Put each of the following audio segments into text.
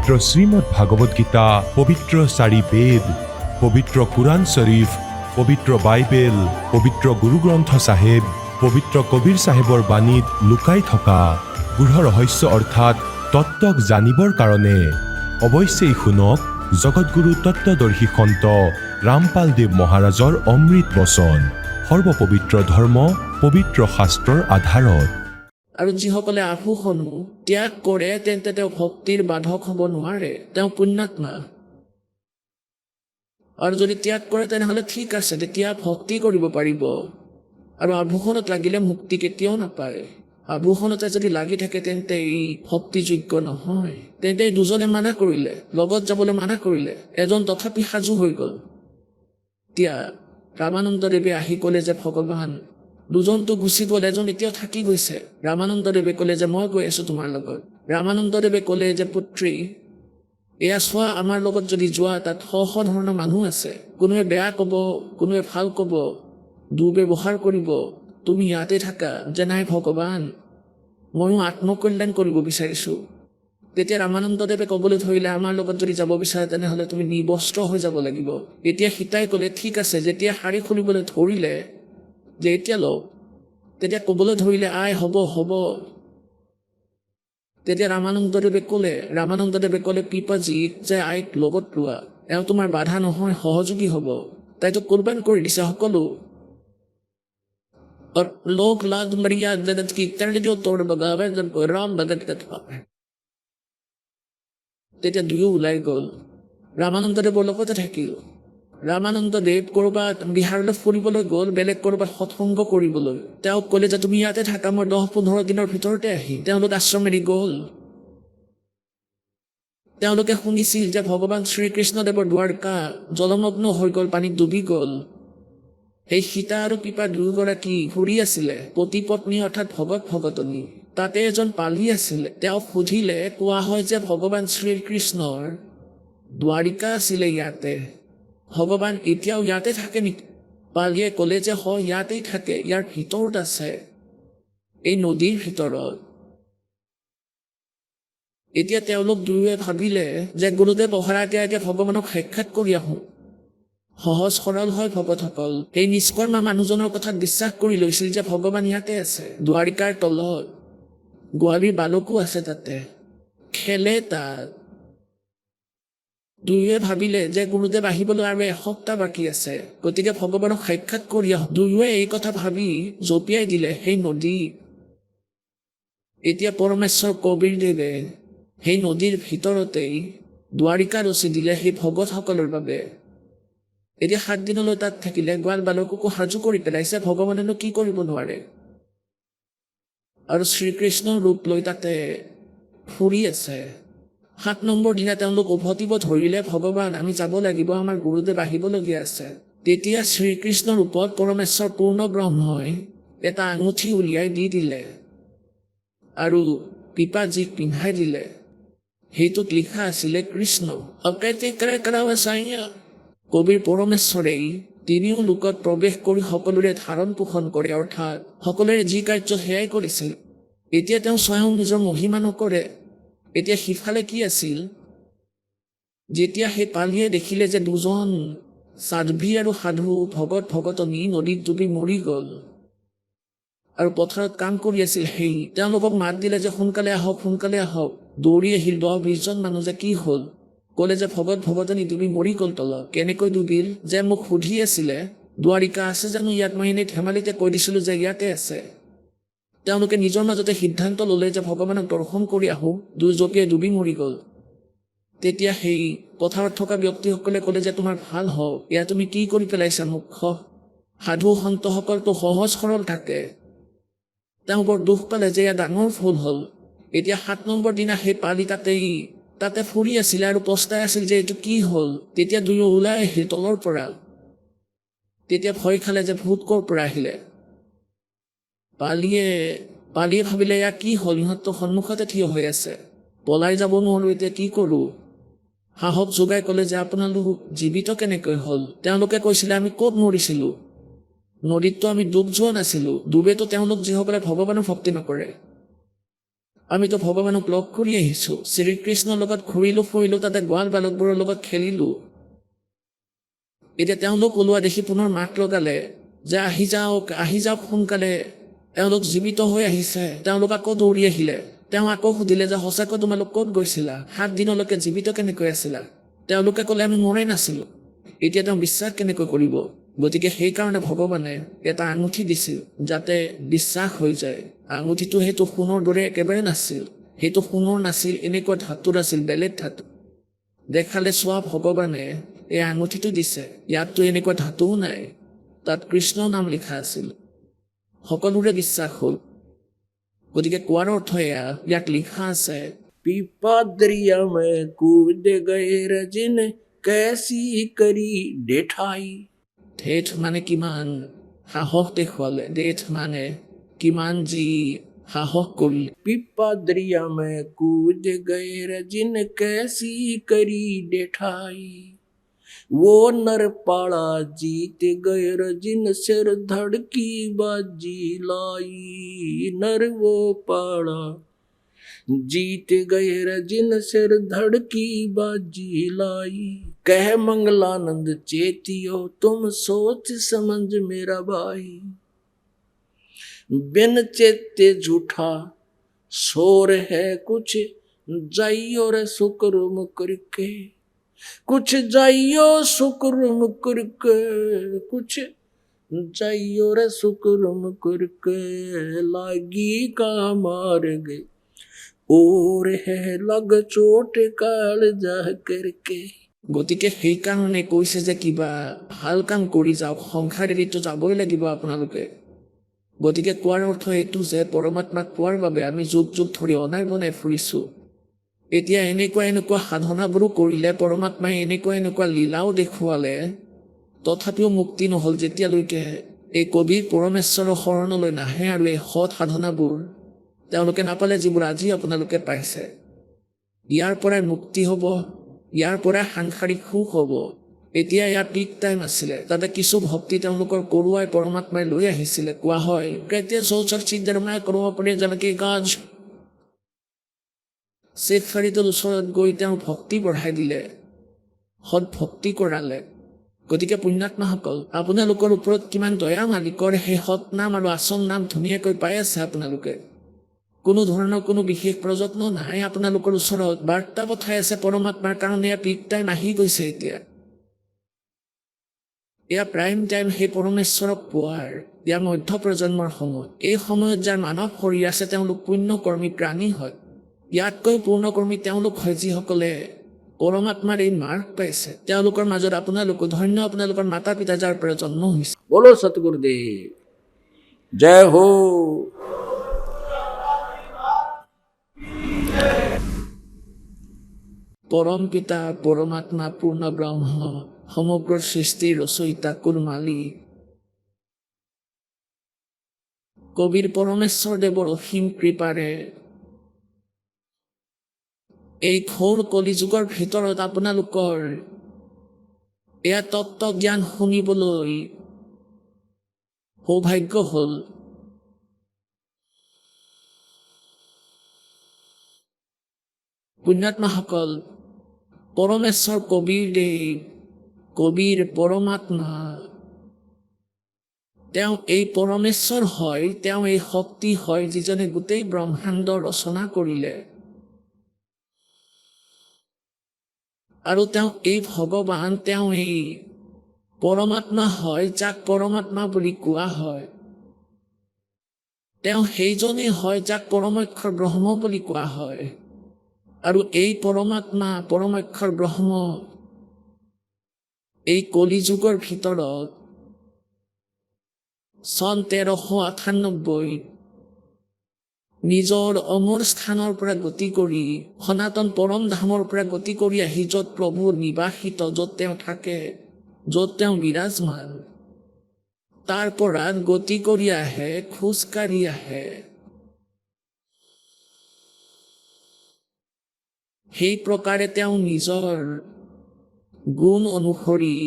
পবিত্ৰ শ্ৰীমদ ভাগৱত গীতা, পবিত্ৰ 4 বেদ, পবিত্ৰ কুৰাণ শ্বৰীফ, পবিত্ৰ বাইবেল, পবিত্ৰ গুৰু গ্ৰন্থ চাহেব, পবিত্ৰ কবীৰ চাহেবৰ বাণীত লুকাই থকা গূঢ় ৰহস্য অৰ্থাৎ তত্ত্বক জানিবৰ কাৰণে অৱশ্যেই শুনক জগতগুৰু তত্ত্বদৰ্শী সন্ত ৰামপাল দেৱ মহাৰাজৰ অমৃত বচন। সৰ্বপবিত্ৰ ধৰ্ম পবিত্ৰ শাস্ত্ৰৰ আধাৰত। আৰু যিসকলে আভূষণসমূহ ত্যাগ কৰে তেন্তে তেওঁ ভক্তিৰ বাধক হ'ব নোৱাৰে, তেওঁ পুণ্যাত্মা। আৰু যদি ত্যাগ কৰে তেনেহ'লে ঠিক আছে, তেতিয়া ভক্তি কৰিব পাৰিব। আৰু আভূষণত লাগিলে মুক্তি কেতিয়াও নাপায়। আভূষণতে যদি লাগি থাকে তেন্তে ই ভক্তিযোগ্য নহয়। তেন্তে দুজনে মানা কৰিলে, লগত যাবলৈ মানা কৰিলে, এজন তথাপি সাজু হৈ গ'ল। এতিয়া ৰামানন্দদেৱে আহি ক'লে যে ভগৱান, দুজনটো গুচি গ'ল, এজন এতিয়াও থাকি গৈছে। ৰামানন্দদেৱে ক'লে যে মই গৈ আছোঁ তোমাৰ লগত। ৰামানন্দদেৱে ক'লে যে পুত্ৰী, এয়া চোৱা, আমাৰ লগত যদি যোৱা তাত শ ধৰণৰ মানুহ আছে। কোনোৱে বেয়া ক'ব, কোনোৱে ভাল ক'ব, দুৰ্ব্যৱহাৰ কৰিব। তুমি ইয়াতে থাকা। যে নাই ভগৱান, ময়ো আত্মকল্যাণ কৰিব বিচাৰিছোঁ। তেতিয়া ৰামানন্দদেৱে ক'বলৈ ধৰিলে, আমাৰ লগত যদি যাব বিচাৰে তেনেহ'লে তুমি নিবস্ত্ৰ হৈ যাব লাগিব। এতিয়া সীতাই ক'লে ঠিক আছে। যেতিয়া শাৰী খুলিবলৈ ধৰিলে যে এতিয়া লওক, তেতিয়া ক'বলৈ ধৰিলে আই হ'ব হ'ব। তেতিয়া ৰামানন্দদেৱে ক'লে পিপাজীক যে আইক লগত লোৱা, এওঁ তোমাৰ বাধা নহয়, সহযোগী হ'ব। তাইতো কোৰবান কৰি দিছে সকলো। লোক লাগ মৰ্যাদা কি তেনে jo তোৰ বগাবে যেন ৰাম বগাত। তেতিয়া দুয়ো ওলাই গ'ল। ৰামানন্দদেৱৰ লগতে থাকিল। ৰামানন্দদেৱ ক'ৰবাত বিহাৰলৈ ফুৰিবলৈ গ'ল, বেলেগ ক'ৰবাত সৎসংগ কৰিবলৈ। তেওঁক ক'লে যে তুমি ইয়াতে থাকা, মই 10-15 দিনৰ ভিতৰতে আহিম। তেওঁলোক আশ্ৰম এৰি গ'ল। তেওঁলোকে শুনিছিল যে ভগৱান শ্ৰীকৃষ্ণদেৱৰ দ্বাৰকা জলমগ্ন হৈ গ'ল, পানীত ডুবি গ'ল। সেই সীতা আৰু পিপা দুয়োগৰাকী ফুৰি আছিলে, পতি পত্নী অৰ্থাৎ ভগতনী। তাতে এজন পালি আছিলে। তেওঁ সুধিলে, কোৱা হয় যে ভগৱান শ্ৰীকৃষ্ণৰ দ্বাৰিকা আছিলে ইয়াতে। ভগৱান এতিয়াও ইয়াতে থাকে নেকি? পালিয়ে ক'লে যে হয়, ইয়াতেই থাকে, ইয়াৰ ভিতৰত আছে, এই নদীৰ ভিতৰত। এতিয়া তেওঁলোক দুয়োৱে ভাবিলে যে গুৰুদেৱ অহাৰ আগে আগে ভগৱানক সাক্ষাৎ কৰি আহোঁ। সহজ সৰল হয় ভকতসকল। এই নিষ্কৰ্মা মানুহজনৰ কথাত বিশ্বাস কৰি লৈছিল যে ভগৱান ইয়াতে আছে, দ্বাৰিকাৰ তলত। গোৱালীৰ বালকো আছে তাতে, খেলে তাত। দুয়োৱে ভাবিলে যে গুৰুদেৱ আহিবলৈ আৰু এসপ্তাহ বাকী আছে, গতিকে ভগৱানক সাক্ষাৎ কৰি আহোঁ। দুয়োৱে এই কথা ভাবি জঁপিয়াই দিলে সেই নদী। এতিয়া পৰমেশ্বৰ কবীৰদেৱে সেই নদীৰ ভিতৰতেই দ্বাৰিকা ৰচি দিলে সেই ভকতসকলৰ বাবে। এতিয়া 7 দিনলৈ তাত থাকিলে। গোৱাল বালককো সাজু কৰি পেলাইছে, ভগৱানেনো কি কৰিব নোৱাৰে। আৰু শ্ৰীকৃষ্ণৰ ৰূপ লৈ তাতে ফুৰি আছে। 7 নম্বৰ দিনা তেওঁলোক উভতিব ধৰিলে, ভগৱান আমি যাব লাগিব, আমাৰ গুৰুদেৱ আহিবলগীয়া আছে। তেতিয়া শ্ৰীকৃষ্ণৰ ৰূপত পৰমেশ্বৰ পূৰ্ণ ব্ৰহ্মই এটা আঙুঠি উলিয়াই দি দিলে আৰু পিপাজীক পিন্ধাই দিলে। সেইটোত লিখা আছিলে কৃষ্ণ। কবিৰ পৰমেশ্বৰেই তিনিও লোকত প্ৰৱেশ কৰি সকলোৰে ধাৰণ পোষণ কৰে, অৰ্থাৎ সকলোৰে যি কাৰ্য সেয়াই কৰিছিল। এতিয়া তেওঁ স্বয়ং নিজৰ মহিমা নকৰে। এতিয়া সিফালে কি আছিল, যেতিয়া সেই পালিয়ে দেখিলে যে দুজন সাধ্বী আৰু সাধু ভগতনী নদীত ডুবি মৰি গ'ল আৰু পথাৰত কাম কৰি আছিল, সেই তেওঁলোকক মাত দিলে যে সোনকালে আহক, সোনকালে আহক। দৌৰি আহিল 10-20 জন মানুহ। যে কি হ'ল? ক'লে যে ভগতনী ডুবি মৰি গ'ল তলত। কেনেকৈ ডুবিল? যে মোক সুধি আছিলে দ্বাৰিকা আছে জানো ইয়াত, মই এনেই ধেমালিতে কৈ দিছিলোঁ যে ইয়াতে আছে। তেওঁলোকে নিজৰ মাজতে সিদ্ধান্ত ল'লে যে ভগৱানক দৰ্শন কৰি আহোঁ, দুৰ্যোগীয়ে ডুবি মৰি গ'ল। তেতিয়া সেই পথাৰত থকা ব্যক্তিসকলে ক'লে যে তোমাৰ ভাল হওক, এয়া তুমি কি কৰি পেলাইছা মুখ্য? সাধু সন্তসকলতো সহজ সৰল থাকে, তেওঁ বৰ দুখ পালে যে এয়া ডাঙৰ ভুল হ'ল। এতিয়া 7 নম্বৰ দিনা সেই পালি তাতে ফুৰি আছিলে আৰু পস্তাই আছিল যে এইটো কি হ'ল। তেতিয়া দুয়ো ওলাই আহিল তলৰ পৰা। তেতিয়া ভয় খালে যে ভূত ক'ৰ পৰা আহিলে। পালিয়ে ভাবিলে এয়া কি হ'ল, ইহঁততো সন্মুখতে থিয় হৈ আছে, পলাই যাব নোৱাৰোঁ, এতিয়া কি কৰোঁ? সাহস যোগাই ক'লে যে আপোনালোক জীৱিত কেনেকৈ হ'ল? তেওঁলোকে কৈছিলে আমি ক'ত মৰিছিলোঁ, নদীততো আমি ডুব যোৱা নাছিলোঁ। ডুবেতো তেওঁলোক যিসকলে ভগৱানৰ ভক্তি নকৰে। আমিতো ভগৱানক লগ কৰি আহিছো, শ্ৰীকৃষ্ণৰ লগত ঘূৰিলো ফুৰিলো, তাতে গোৱাল বালকবোৰৰ লগত খেলিলো। এতিয়া তেওঁলোক ওলোৱা দেখি পুনৰ মাত লগালে যে আহি যাওক সোনকালে, তেওঁলোক জীৱিত হৈ আহিছে। তেওঁলোক আকৌ দৌৰি আহিলে। তেওঁ আকৌ সুধিলে যে সঁচাকৈ তোমালোক ক'ত গৈছিলা? 7 দিনলৈকে জীৱিত কেনেকৈ আছিলা? তেওঁলোকে ক'লে আমি মৰাই নাছিলো। এতিয়া তেওঁ বিশ্বাস কেনেকৈ কৰিব? গতিকে সেইকাৰণে ভগৱানে এটা আঙুঠি দিছিল যাতে বিশ্বাস হৈ যায়। আঙুঠিটো সেইটো সোণৰ দৰে একেবাৰে নাছিল, সেইটো সোণৰ নাছিল, এনেকুৱা ধাতুৰ আছিল, বেলেগ ধাতু। দেখালে চোৱা, ভগৱানে এই আঙুঠিটো দিছে, ইয়াততো এনেকুৱা ধাতুও নাই, তাত কৃষ্ণৰ নাম লিখা আছিল। সকলোৰে বিশ্বাস হ'ল। গতিকে কোৱাৰ অৰ্থ এয়া, ইয়াত লিখা আছে, पीपा दरिया में कूद गए रजन कैसी करी डेठाई। ঢেঠ মানে কিমান সাহস দেখুৱালে, ঢেঠ মানে কিমান যি সাহস কৰিলে। पीपा दरिया में कूद गए रजन कैसी करी डेठाई। वो नर पाड़ा जीत गए रजन सिर धड़की बाजी लाई। नर वो पाड़ा जीत गए रजिन सिर धड़की बाजी लाई। कह मंगलानंद चेतियो तुम सोच समझ मेरा भाई। बिन चेते झूठा शोर है कुछ जाइयो रे सुकुरुम करके। कुछ जाइयो सुकुरुम करके, कुछ जाइयो रे सुकुरुम करके। लागी का मार गए और है लग चोट काल जा करके। গতিকে সেইকাৰণে কৈছে যে কিবা ভাল কাম কৰি যাওক, সংসাৰ এৰিতো যাবই লাগিব আপোনালোকে। গতিকে কোৱাৰ অৰ্থ এইটো যে পৰমাত্মাক পোৱাৰ বাবে আমি যুগ যুগ ধৰি অনাই বনাই ফুৰিছো। এতিয়া এনেকুৱা সাধনাবোৰো কৰিলে, পৰমাত্মাই এনেকুৱা লীলাও দেখুৱালে, তথাপিও মুক্তি নহ'ল যেতিয়ালৈকে এই কবিৰ পৰমেশ্বৰৰ শৰণলৈ নাহে আৰু এই সৎ সাধনাবোৰ তেওঁলোকে নাপালে, যিবোৰ আজি আপোনালোকে পাইছে। ইয়াৰ পৰাই মুক্তি হ'ব, ইয়াৰ পৰাই সাংসাৰিক সুখ হ'ব। এতিয়া ইয়াৰ পিক টাইম আছিলে, তাতে কিছু ভক্তি তেওঁলোকৰ কৰোৱাই পৰমাত্মাই লৈ আহিছিলে। কোৱা হয়, কেতিয়া চৌচৰ চিন্তাৰমাই কৰিব পাৰি যেনেকৈ গাজ চেফাৰিটোৰ ওচৰত গৈ তেওঁ ভক্তি বঢ়াই দিলে, সৎ ভক্তি কৰালে। গতিকে পুণ্যাত্মাসকল, আপোনালোকৰ ওপৰত কিমান দয়া মালিকৰ, সেই সৎ নাম আৰু আচল নাম ধুনীয়াকৈ পাই আছে আপোনালোকে। কোনো ধৰণৰ কোনো বিশেষ প্ৰযত্ন নাই, আপোনালোকৰ ওচৰত বাৰ্তা পঠাই আছে পৰমাত্মাৰ কাৰণে। এয়া পিক টাইম আহি গৈছে। এতিয়া এয়া প্ৰাইম টাইম সেই পৰমেশ্বৰক পোৱাৰ, এয়া মধ্য প্ৰজন্মৰ সময়। এই সময়ত যাৰ মানৱ শৰীৰ আছে তেওঁলোক পুণ্যকৰ্মী প্ৰাণী হয়। ইয়াতকৈ পূৰ্ণকৰ্মী তেওঁলোক হয় যিসকলে পৰমাত্মাৰ এই মাৰ্গ পাইছে। তেওঁলোকৰ মাজত আপোনালোকো ধন্য, আপোনালোকৰ মাতা পিতা যাৰ পৰা জন্ম হৈছে। बोलो सतगुरुदेव जय हो। পৰম পিতা পৰমাত্মা পূৰ্ণ ব্ৰহ্ম সমগ্ৰ সৃষ্টিৰ ৰচয়িতা কুল মালিক কবিৰ পৰমেশ্বৰ দেৱৰ অসীম কৃপাৰে এই ঘোৰ কলিযুগৰ ভিতৰত আপোনালোকৰ এয়া তত্ত্ব জ্ঞান শুনিবলৈ সৌভাগ্য হ'ল। পুণ্যাত্মাসকল, পৰমেশ্বৰ কবিৰ দেৱ, কবিৰ পৰমাত্মা, তেওঁ এই পৰমেশ্বৰ হয়, তেওঁ এই শক্তি হয় যিজনে গোটেই ব্ৰহ্মাণ্ড ৰচনা কৰিলে। আৰু তেওঁ এই ভগৱান, তেওঁ এই পৰমাত্মা হয় যাক পৰমাত্মা বুলি কোৱা হয়। তেওঁ সেইজনেই হয় যাক পৰমাক্ষৰ ব্ৰহ্ম বুলি কোৱা হয়। আৰু এই পৰমাত্মা পৰমাক্ষৰ ব্ৰহ্ম এই কলিযুগৰ ভিতৰত চন 1398 নিজৰ অমৰ স্থানৰ পৰা গতি কৰি সনাতন পৰম ধামৰ পৰা গতি কৰি আহি য'ত প্ৰভু নিবাসিত, য'ত তেওঁ থাকে, য'ত তেওঁ বিৰাজমান, তাৰ পৰা গতি কৰি আহে, খোজকাঢ়ি আহে। সেই প্ৰকাৰে তেওঁ নিজৰ গুণ অনুসৰি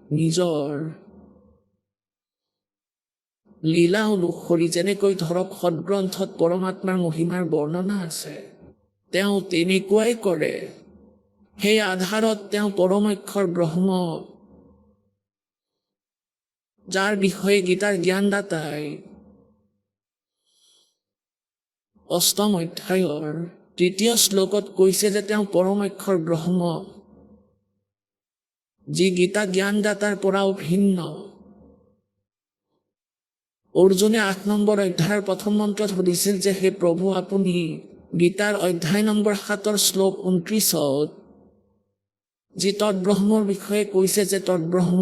নিজৰ লীলা অনুসৰি যেনেকৈ ধৰক সদগ্ৰন্থত পৰমাত্মাৰ মহিমাৰ বৰ্ণনা আছে, তেওঁ তেনেকুৱাই কৰে। সেই আধাৰত তেওঁ পৰমক্ষৰ ব্ৰহ্ম, যাৰ বিষয়ে গীতাৰ জ্ঞানদাতাই 8ম অধ্যায়ৰ 3য় শ্লোকত কৈছে যে তেওঁ পৰমক্ষৰ ব্ৰহ্ম, যি গীতা জ্ঞানদাতাৰ পৰাও ভিন্ন। অৰ্জুনে 8 নম্বৰ অধ্যায়ৰ প্ৰথম মন্ত্ৰত সুধিছিল যে হে প্ৰভু, আপুনি গীতাৰ অধ্যায় নম্বৰ 7 শ্লোক 29ত যি তৎব্ৰহ্মৰ বিষয়ে কৈছে যে তৎব্ৰহ্ম,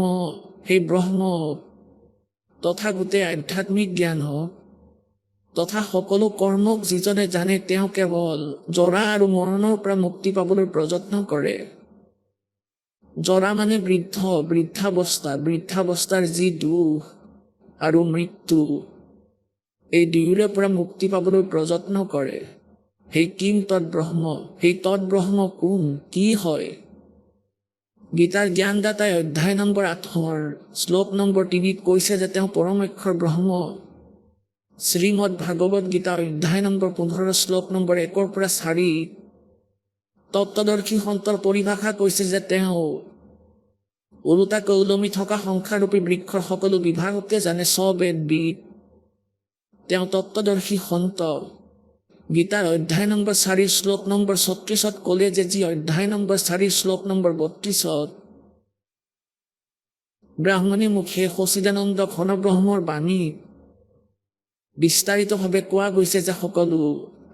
সেই ব্ৰহ্ম তথা গোটেই আধ্যাত্মিক জ্ঞানক তথা সকলো কৰ্মক যিজনে জানে, তেওঁ কেৱল জৰা আৰু মৰণৰ পৰা মুক্তি পাবলৈ প্ৰযত্ন কৰে। জৰা মানে বৃদ্ধ, বৃদ্ধাৱস্থাৰ যি দুখ আৰু মৃত্যু, এই দুয়োৰে পৰা মুক্তি পাবলৈ প্ৰযত্ন কৰে। সেই কিম তৎব্ৰহ্ম, সেই তৎব্ৰহ্ম কোন, কি হয়? গীতাৰ জ্ঞানদাতাই অধ্যায় নম্বৰ 8 শ্লোক নম্বৰ 3 কৈছে যে তেওঁ পৰমক্ষৰ ব্ৰহ্ম। শ্ৰীমদ ভাগৱত গীতা অধ্যায় নম্বৰ 15 শ্লোক নম্বৰ 1 পৰা 4 তত্ত্বদৰ্শী সন্তৰ পৰিভাষা কৈছে যে তেওঁ ওলোটাকৈ ওলমি থকা সংসাৰৰূপী বৃক্ষৰ সকলো বিভাগকে জানে, স্ববেদবিদ। তেওঁ তত্ত্বদৰ্শী সন্ত। গীতাৰ অধ্যায় নম্বৰ 4 শ্লোক নম্বৰ 36ত ক'লে যে যি অধ্যায় নম্বৰ 4 শ্লোক নম্বৰ 32ত ব্ৰাহ্মণী মুখে সচিদানন্দ ঘনব্ৰহ্মৰ বাণী বিস্তাৰিতভাৱে কোৱা গৈছে যে সকলো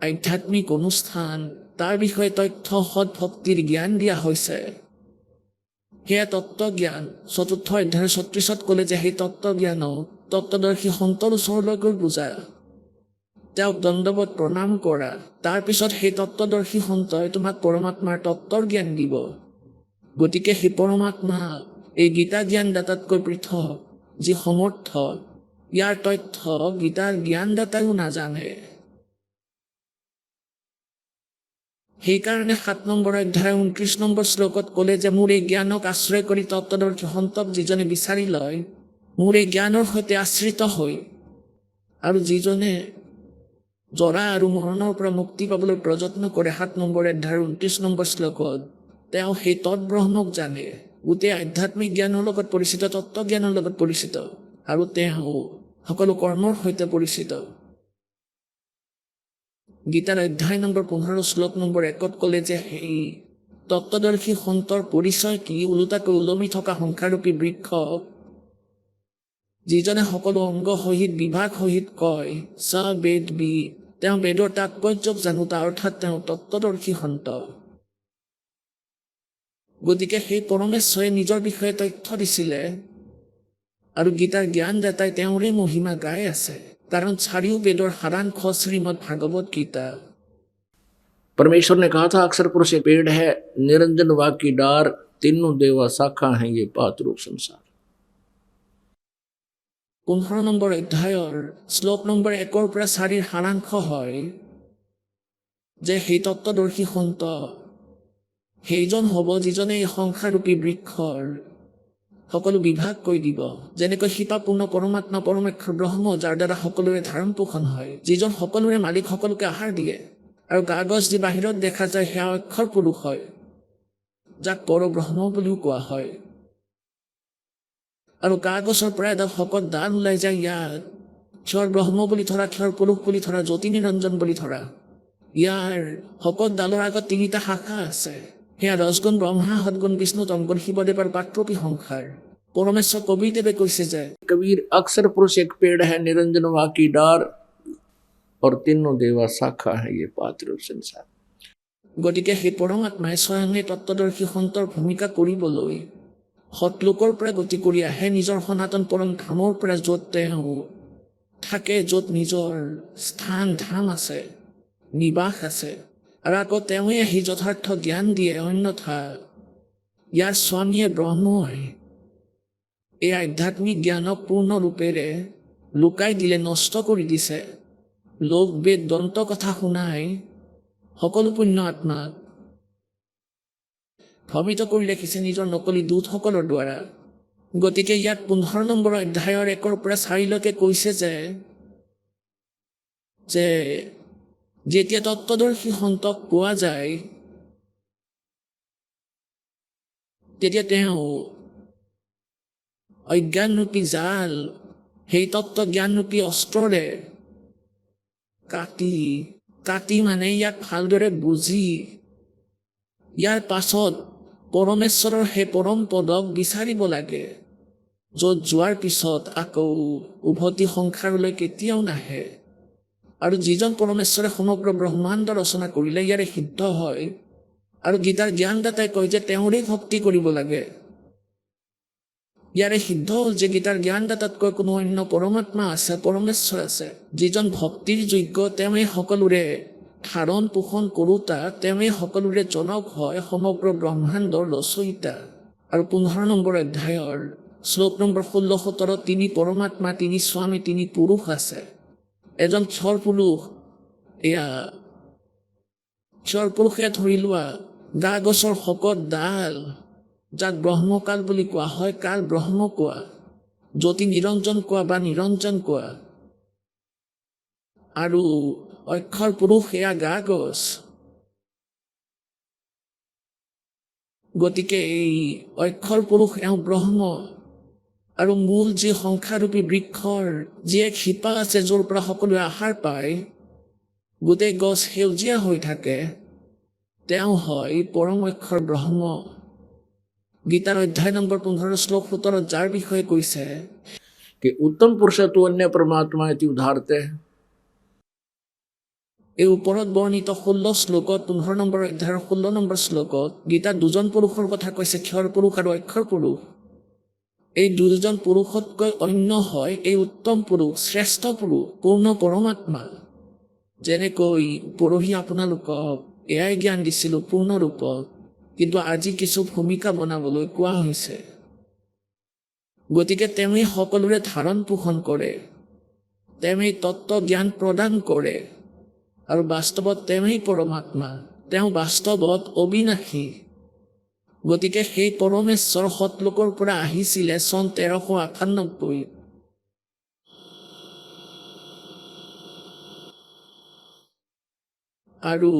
আধ্যাত্মিক অনুষ্ঠান, তাৰ বিষয়ে তথ্য সৎভক্তিৰ জ্ঞান দিয়া হৈছে। সেয়া তত্ত্বজ্ঞান। 4ৰ্থ অধ্যায়ৰ 36ত ক'লে যে সেই তত্ত্বজ্ঞানক তত্ত্বদৰ্শী সন্তৰ ওচৰলৈ গৈ বুজা, তেওঁক দণ্ডৱত প্ৰণাম কৰা, তাৰপিছত সেই তত্ত্বদৰ্শী সন্তই তোমাক পৰমাত্মাৰ তত্ত্বৰ জ্ঞান দিব। গতিকে সেই পৰমাত্মা এই গীতা জ্ঞানদাতাতকৈ পৃথক, যি সমৰ্থ। ইয়াৰ তথ্য গীতাৰ জ্ঞানদাতায়ো নাজানে। সেইকাৰণে 7 নম্বৰ অধ্যায় 29 নম্বৰ শ্লোকত ক'লে যে মোৰ এই জ্ঞানক আশ্ৰয় কৰি তত্ত্বদৰ্শী সন্তক যিজনে বিচাৰি লয়, মোৰ এই জ্ঞানৰ সৈতে আশ্ৰিত হৈ, আৰু যিজনে জৰা আৰু মৰণৰ পৰা মুক্তি পাবলৈ প্ৰযত্ন কৰে, 7 নম্বৰ অধ্যায়ৰ 29 নম্বৰ শ্লোকত, তেওঁ সেই তৎব্ৰহ্মক জানে। গোটেই আধ্যাত্মিক জ্ঞানৰ লগত পৰিচিত, তত্ত্বজ্ঞানৰ লগত পৰিচিত, আৰু তেওঁ সকলো কৰ্মৰ সৈতে পৰিচিত। গীতাৰ অধ্যায় নম্বৰ 15 শ্লোক নম্বৰ 1ত ক'লে যে সেই তত্ত্বদৰ্শী সন্তৰ পৰিচয় কি? ওলোটাকৈ ওলমি থকা সংসাৰৰূপী বৃক্ষক যিজনে সকলো অংগ সহিত বিভাগ সহিত কয়, স বেদবিদ। তেওঁ বেদৰ তাৎপৰ্যক জানোতা, অৰ্থাৎ তেওঁ তত্ত্বদৰ্শী সন্ত। গতিকে সেই পৰমেশ্বৰে নিজৰ বিষয়ে তথ্য দিছিলে, আৰু গীতাৰ জ্ঞানদাতাই তেওঁৰে মহিমা গাই আছে, কাৰণ চাৰিও বেদৰ সাৰাংশ শ্ৰীমদ ভাগৱত গীতা। परमेश्वर ने कहा था अक्षर पुरुष एक पेड़ है, निरंजन वाक की डार, तीनों देवा शाखा हैं ये पात रूप संसार। 15 নম্বৰ অধ্যায়ৰ শ্লোক নম্বৰ 1 পৰা 4 সাৰাংশ হয় যে সেই তত্ত্বদৰ্শী সন্ত সেইজন হ'ব যিজনে এই সংসাৰৰূপী বৃক্ষৰ সকলো বিভাগ কৈ দিব। যেনেকৈ শিপাপূৰ্ণ পৰমাত্মা পৰমেক্ষৰ ব্ৰহ্ম, যাৰ দ্বাৰা সকলোৰে ধাৰণ পোষণ হয়, যিজন সকলোৰে মালিক, সকলোকে আহাৰ দিয়ে, আৰু কাগজ যি বাহিৰত দেখা যায় সেয়া অক্ষৰ পুৰুষ হয়, যাক পৰব্ৰহ্ম বুলিও কোৱা হয়। আৰু কাগজৰ পৰা এডাল শকত ডাল ওলাই যায়, ইয়াত ক্ষৰ ব্ৰহ্ম বুলি ধৰা, ক্ষৰ পুৰুষ বুলি ধৰা, জ্যোতি নিৰঞ্জন বুলি ধৰা। ইয়াৰ শকত ডালৰ আগত 3টা শাখা আছে, সেয়া ৰজগুণ ব্ৰহ্মা, সদগুণ বিষ্ণু, তমগুণ শিৱদেৱ আৰু পাত্ৰপী সংসাৰ। পৰমেশ্বৰ কবিৰদেৱে কৈছে যে कबीर अक्षर पुरुष एक पेड़ है, निरंजन वाक की डार, और तीनों देवा शाखा है ये पात रूप संसार। গতিকে সেই পৰমাত্মাই স্বয়ং এই তত্ত্বদৰ্শী সন্তৰ ভূমিকা কৰিবলৈ সৎলোকৰ পৰা গতি কৰি আহে, নিজৰ সনাতন পৰম ধামৰ পৰা, য'ত তেওঁ থাকে, য'ত নিজৰ স্থান ধাম আছে, নিবাস আছে, আৰু আকৌ তেওঁৱে আহি যথাৰ্থ জ্ঞান দিয়ে। অন্যথা ইয়াৰ স্বামীয়ে ব্ৰহ্মই এই আধ্যাত্মিক জ্ঞানক পূৰ্ণৰূপেৰে লুকাই দিলে, নষ্ট কৰি দিছে। লোক বেদ দন্ত কথা শুনাই সকলো পুণ্য আত্মাক ভ্ৰমিত কৰি ৰাখিছে নিজৰ নকলি দূতসকলৰ দ্বাৰা। গতিকে ইয়াত 15 নম্বৰ অধ্যায়ৰ 1 পৰা 4লৈকে কৈছে যে যেতিয়া তত্ত্বদৰ্শী সন্তক পোৱা যায় তেতিয়া তেওঁ অজ্ঞানৰূপী জাল সেই তত্ত্ব জ্ঞানৰূপী অস্ত্ৰৰে কাটি মানে ইয়াক ভালদৰে বুজি ইয়াৰ পাছত পৰমেশ্বৰৰ সেই পৰম পদক বিচাৰিব লাগে, য'ত যোৱাৰ পিছত আকৌ উভতি সংসাৰলৈ কেতিয়াও নাহে। আৰু যিজন পৰমেশ্বৰে সমগ্ৰ ব্ৰহ্মাণ্ড ৰচনা কৰিলে ইয়াৰে সিদ্ধ হয়। আৰু গীতাৰ জ্ঞানদাতাই কয় যে তেওঁৰে ভক্তি কৰিব লাগে। ইয়াৰে সিদ্ধ হ'ল যে গীতাৰ জ্ঞানদাতাতকৈ কোনো অন্য পৰমাত্মা আছে, পৰমেশ্বৰ আছে, যিজন ভক্তিৰ যোগ্য। তেওঁৱেই সকলোৰে ধাৰণ পোষণ কৰোঁতা, তেওঁৱেই সকলোৰে জনক হয়, সমগ্ৰ ব্ৰহ্মাণ্ডৰ ৰচয়িতা। আৰু 15 নম্বৰ অধ্যায়ৰ শ্লোক নম্বৰ 16-17 তিনি পৰমাত্মা, তিনি স্বামী, তিনি পুৰুষ আছে। এজন ক্ষৰ পুৰুষ, এয়া ক্ষৰ পুৰুষে ধৰি লোৱা গা গছৰ শকত ডাল, যাক ব্ৰহ্মকাল বুলি কোৱা হয়, কাল ব্ৰহ্ম কোৱা, জ্যোতি নিৰঞ্জন কোৱা বা নিৰঞ্জন কোৱা। আৰু অক্ষৰ পুৰুষ এয়া গা গছ। গতিকে এই অক্ষৰ পুৰুষ এওঁ ব্ৰহ্ম। আৰু মূল যি সংখ্যাৰূপী বৃক্ষৰ যি এক শিপা আছে, য'ৰ পৰা সকলোৱে আহাৰ পায়, গোটেই গছ সেউজীয়া হৈ থাকে, তেওঁ হয় পৰম অক্ষৰ ব্ৰহ্ম। গীতাৰ অধ্যায় নম্বৰ 15 শ্লোক 17 যাৰ বিষয়ে কৈছে कि उत्तम पुरुष तो अन्य परमात्मा इति उदाहरते हैं। এই ওপৰত বৰ্ণিত 16 শ্লোকত 15 নম্বৰ অধ্যায়ৰ 16 নম্বৰ শ্লোকত গীতাত দুজন পুৰুষৰ কথা কৈছে, ক্ষৰ পুৰুষ আৰু অক্ষৰ পুৰুষ। এই দুজন পুৰুষতকৈ অন্য হয় এই উত্তম পুৰুষ, শ্ৰেষ্ঠ পুৰুষ, পূৰ্ণ পৰমাত্মা। যেনেকৈ পৰহি আপোনালোকক এয়াই জ্ঞান দিছিলোঁ পূৰ্ণ ৰূপত, কিন্তু আজি কিছু ভূমিকা বনাবলৈ কোৱা হৈছে। গতিকে তেওঁৱেই সকলোৰে ধাৰণ পোষণ কৰে, তেওঁৱেই তত্ত্ব জ্ঞান প্ৰদান কৰে। আৰু বাস্তৱত তেওঁৱেই পৰমাত্মা, তেওঁ বাস্তৱত অবিনাশী। গতিকে সেই পৰমেশ্বৰ সতলোকৰ পৰা আহিছিলে চন 1398। আৰু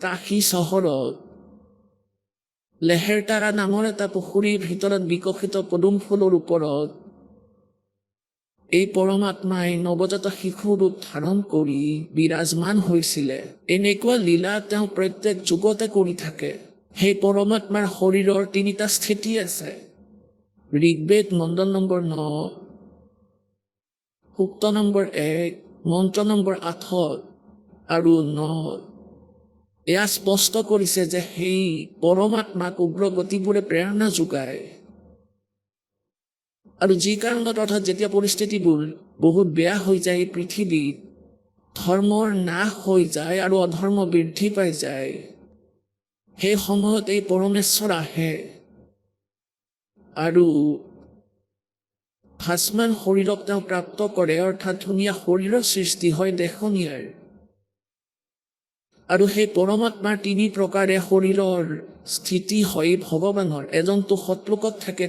কাশী চহৰত লেহেৰতাৰা নামৰ এটা পুখুৰীৰ ভিতৰত বিকশিত পদুম ফুলৰ ওপৰত এই পৰমাত্মাই নৱজাত শিশু ৰূপ ধাৰণ কৰি বিৰাজমান হৈছিলে। এনেকুৱা লীলা তেওঁ প্ৰত্যেক যুগতে কৰি থাকে। সেই পৰমাত্মাৰ শৰীৰৰ 3টা স্থিতি আছে। ঋগ্বেদ মণ্ডল নম্বৰ 9, সূক্ত নম্বৰ 1, মন্ত্ৰ নম্বৰ 8 আৰু 9। এয়া স্পষ্ট কৰিছে যে সেই পৰমাত্মাক উগ্ৰগতিবোৰে প্ৰেৰণা যোগায়। আৰু যি কাৰণত অৰ্থাৎ যেতিয়া পৰিস্থিতিবোৰ বহুত বেয়া হৈ যায় এই পৃথিৱীত, ধৰ্মৰ নাশ হৈ যায় আৰু অধৰ্ম বৃদ্ধি পাই যায়, সেই সময়ত এই পৰমেশ্বৰ আহে আৰু ভাসমান শৰীৰক তেওঁ প্ৰাপ্ত কৰে, অৰ্থাৎ ধুনীয়া শৰীৰৰ সৃষ্টি হয় দেখনীয়াৰ। আৰু সেই পৰমাত্মাৰ 3 প্ৰকাৰে শৰীৰৰ স্থিতি হয় ভগৱানৰ। এজনটো সতলোকত থাকে,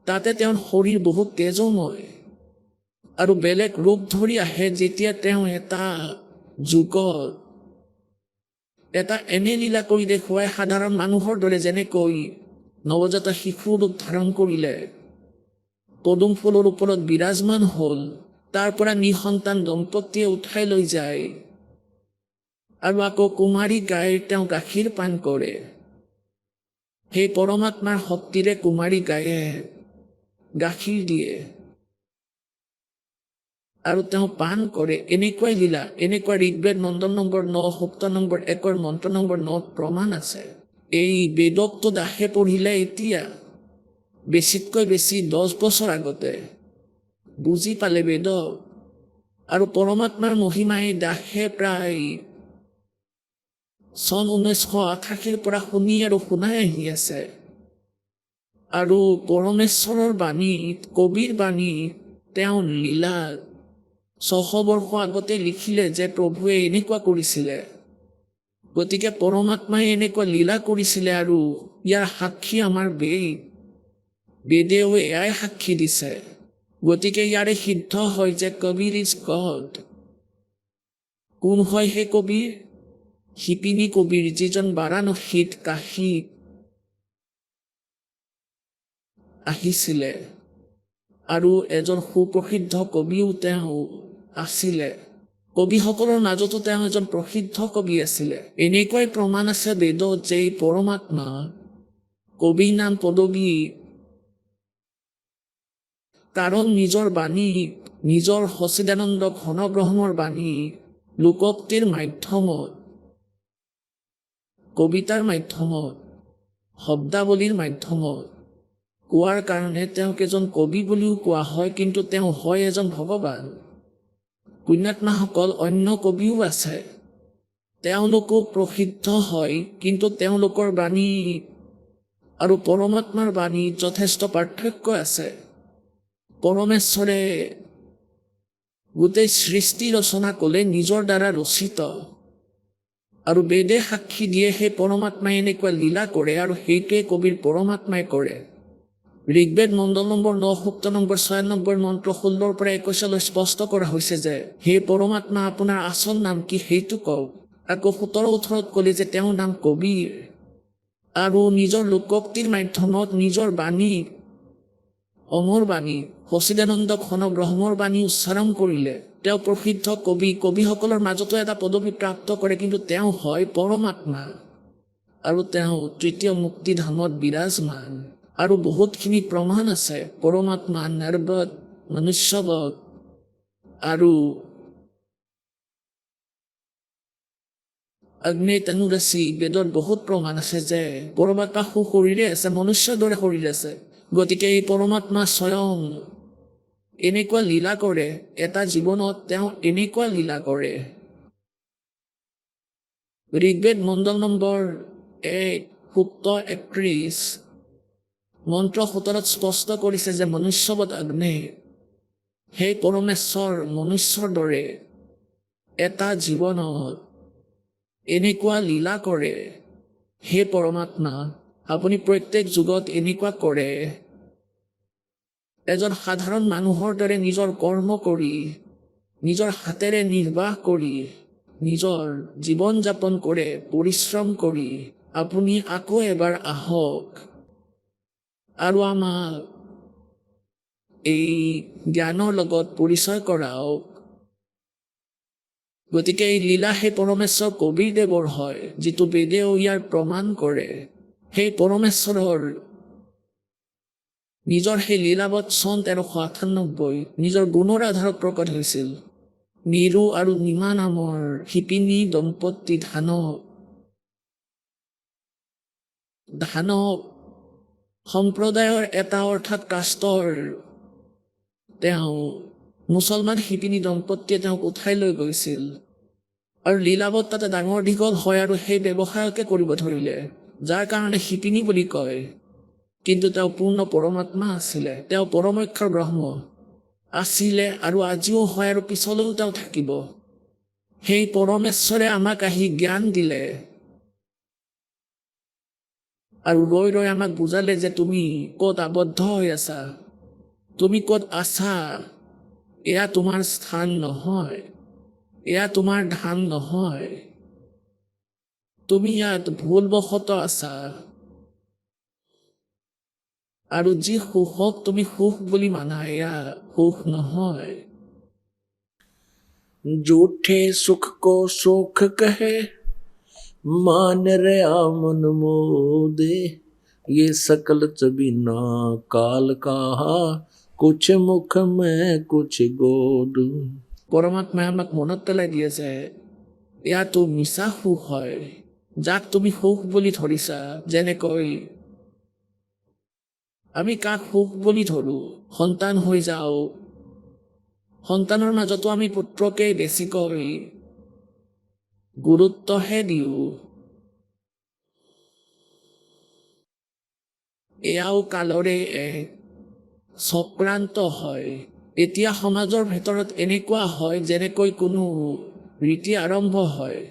তাতে তেওঁৰ শৰীৰ বহুত তেজময় আৰু বেলেগ ৰূপ ধৰি আহে যেতিয়া তেওঁ এটা যুগত এটা এনে লীলা কৰি দেখুৱাই সাধাৰণ মানুহৰ দৰে, যেনেকৈ নৱজাত শিশু ৰূপ ধাৰণ কৰিলে, পদুম ফুলৰ ওপৰত বিৰাজমান হ'ল, তাৰ পৰা নিসন্তান দম্পতীয়ে উঠাই লৈ যায় আৰু আকৌ কুমাৰী গাইৰ তেওঁ গাখীৰ পান কৰে। সেই পৰমাত্মাৰ শক্তিৰে কুমাৰী গায়ে গাখীৰ দিয়ে আৰু তেওঁ পান কৰে। এনেকুৱাই লীলা, এনেকুৱা ঋগ্বেদ মণ্ডল নম্বৰ 9, সূক্ত নম্বৰ 1 মন্ত্ৰ নম্বৰ 9 প্ৰমাণ আছে। এই বেদকটো দাসে পঢ়িলে এতিয়া বেছিতকৈ বেছি 10 বছৰ আগতে বুজি পালে বেদক। আৰু পৰমাত্মাৰ মহিমাই দাসে প্ৰায় চন 1988 পৰা শুনি আৰু শুনাই আহি আছে। আৰু পৰমেশ্বৰৰ বাণীত, কবিৰ বাণীত তেওঁ লীলা 600 বৰ্ষ আগতে লিখিলে যে প্ৰভুৱে এনেকুৱা কৰিছিলে। গতিকে পৰমাত্মাই এনেকুৱা লীলা কৰিছিলে আৰু ইয়াৰ সাক্ষী আমাৰ বেদেও এয়াই সাক্ষী দিছে। গতিকে ইয়াৰে সিদ্ধ হয় যে কবিৰ ইজ গড। কোন হয় সেই কবিৰ? শিপিনী কবিৰ, যিজন বাৰাণসীত কাশীত আহিছিলে আৰু এজন সুপ্ৰসিদ্ধ কবিও তেওঁ আছিলে। কবিসকলৰ মাজতো তেওঁ এজন প্ৰসিদ্ধ কবি আছিলে। এনেকুৱাই প্ৰমাণ আছে বেদত যে এই পৰমাত্মা কবি নাম পদবী, কাৰণ নিজৰ বাণী, নিজৰ সচিদানন্দ ঘন ব্ৰহ্মৰ বাণী লোকোক্তিৰ মাধ্যমত, কবিতাৰ মাধ্যমত, শব্দাৱলীৰ মাধ্যমত কোৱাৰ কাৰণে তেওঁক এজন কবি বুলিও কোৱা হয়, কিন্তু তেওঁ হয় এজন ভগৱান। পুণ্যাত্মাসকল অন্য কবিও আছে, তেওঁলোকো প্ৰসিদ্ধ হয়, কিন্তু তেওঁলোকৰ বাণী আৰু পৰমাত্মাৰ বাণী যথেষ্ট পাৰ্থক্য আছে। পৰমেশ্বৰে গোটেই সৃষ্টি ৰচনা ক'লে নিজৰ দ্বাৰা ৰচিত, আৰু বেদে সাক্ষী দিয়ে সেই পৰমাত্মাই এনেকুৱা লীলা কৰে, আৰু সেইটোৱে কবিৰ পৰমাত্মাই কৰে। ঋগ্বেদ মণ্ডল নম্বৰ 9 সূক্ত নম্বৰ 96 মন্ত্ৰ 16 পৰা 21 স্পষ্ট কৰা হৈছে যে হে পৰমাত্মা, আপোনাৰ আচল নাম কি সেইটো কওক। আকৌ 17-18 ক'লে যে তেওঁৰ নাম কবিৰ, আৰু নিজৰ লোকোক্তিৰ মাধ্যমত নিজৰ বাণী, অমৰ বাণী, সচিদানন্দ ঘন ব্ৰহ্মৰ বাণী উচ্চাৰণ কৰিলে তেওঁ প্ৰসিদ্ধ কবি। কবিসকলৰ মাজতো এটা পদবী প্ৰাপ্ত কৰে, কিন্তু তেওঁ হয় পৰমাত্মা, আৰু তেওঁ তৃতীয় মুক্তিধামত বিৰাজমান। আৰু বহুতখিনি প্ৰমাণ আছে পৰমাত্মা নিৰ্বধ, মনুষ্যবধ আৰু অগ্নি তনুৰাশি। বেদত বহুত প্ৰমাণ আছে যে পৰমাত্মা শৰীৰে আছে, মনুষ্যৰ দৰে শৰীৰ আছে। গতিকে এই পৰমাত্মা স্বয়ং এনেকুৱা লীলা কৰে, এটা জীৱনত তেওঁ এনেকুৱা লীলা কৰে। ঋগ্বেদ মণ্ডল নম্বৰ 1 সূক্ত 31 মন্ত্ৰ 17 স্পষ্ট কৰিছে যে মনুষ্যবধ অগ্নি, সেই পৰমেশ্বৰ মনুষ্যৰ দৰে এটা জীৱনত এনেকুৱা লীলা কৰে। হে পৰমাত্মা, আপুনি প্ৰত্যেক যুগত এনেকুৱা কৰে। এজন সাধাৰণ মানুহৰ দৰে নিজৰ কৰ্ম কৰি, নিজৰ হাতেৰে নিৰ্বাহ কৰি, নিজৰ জীৱন যাপন কৰে, পৰিশ্ৰম কৰি আপুনি আকৌ এবাৰ আহক আৰু আমাক এই জ্ঞানৰ লগত পৰিচয় কৰাওক। গতিকে এই লীলা সেই পৰমেশ্বৰ কবিৰ দেৱৰ হয়, যিটো বেদেও ইয়াৰ প্ৰমাণ কৰে। সেই পৰমেশ্বৰৰ নিজৰ সেই লীলাবৎ চন 1398 নিজৰ গুণৰ আধাৰত প্ৰকট হৈছিল। নিৰু আৰু নিমা নামৰ শিপিনী দম্পতী ধানৱ সম্প্ৰদায়ৰ এটা অৰ্থাৎ কাষ্টৰ তেওঁ মুছলমান শিপিনী দম্পতীয়ে তেওঁক উঠাই লৈ গৈছিল, আৰু লীলাবৎ তাতে ডাঙৰ দীঘল হয়, আৰু সেই ব্যৱসায়কে কৰিব ধৰিলে, যাৰ কাৰণে শিপিনী বুলি কয়। কিন্তু তেওঁ পূৰ্ণ পৰমাত্মা আছিলে, তেওঁ পৰমক্ষৰ ব্ৰহ্ম আছিলে, আৰু আজিও হয়, আৰু পিছলৈও তেওঁ থাকিব। সেই পৰমেশ্বৰে আমাক আহি জ্ঞান দিলে আৰু ৰৈ ৰৈ আমাক বুজালে যে তুমি ক'ত আবদ্ধ হৈ আছা, তুমি ক'ত আছা। এয়া তোমাৰ স্থান নহয়, এয়া তোমাৰ ধান নহয়, তুমি ইয়াত ভুলবশত আছা। আৰু যি সুখক তুমি সুখ বুলি মানা, এয়া সুখ নহয়। झूठे सुख को सुख कहे, मान रे आमन मोदे, ये सकल चबीना काल कहा, कुछ मुख में कुछ गोद। পৰমাত্মাই আমাক মনত পেলাই দিয়ে যে এয়াতো মিছা সুখ হয়, যাক তুমি সুখ বুলি ধৰিছা। যেনেকৈ আমি কাক সুখ বুলি ধৰো, সন্তান হৈ যাওঁ, সন্তানৰ মাজতো আমি পুত্ৰকে বেছিকৈ গুৰুত্বহে দিওঁ। এয়াও কালৰে এক চক্ৰান্ত হয়। এতিয়া সমাজৰ ভিতৰত এনেকুৱা হয় যেনেকৈ কোনো ৰীতি আৰম্ভ হয়,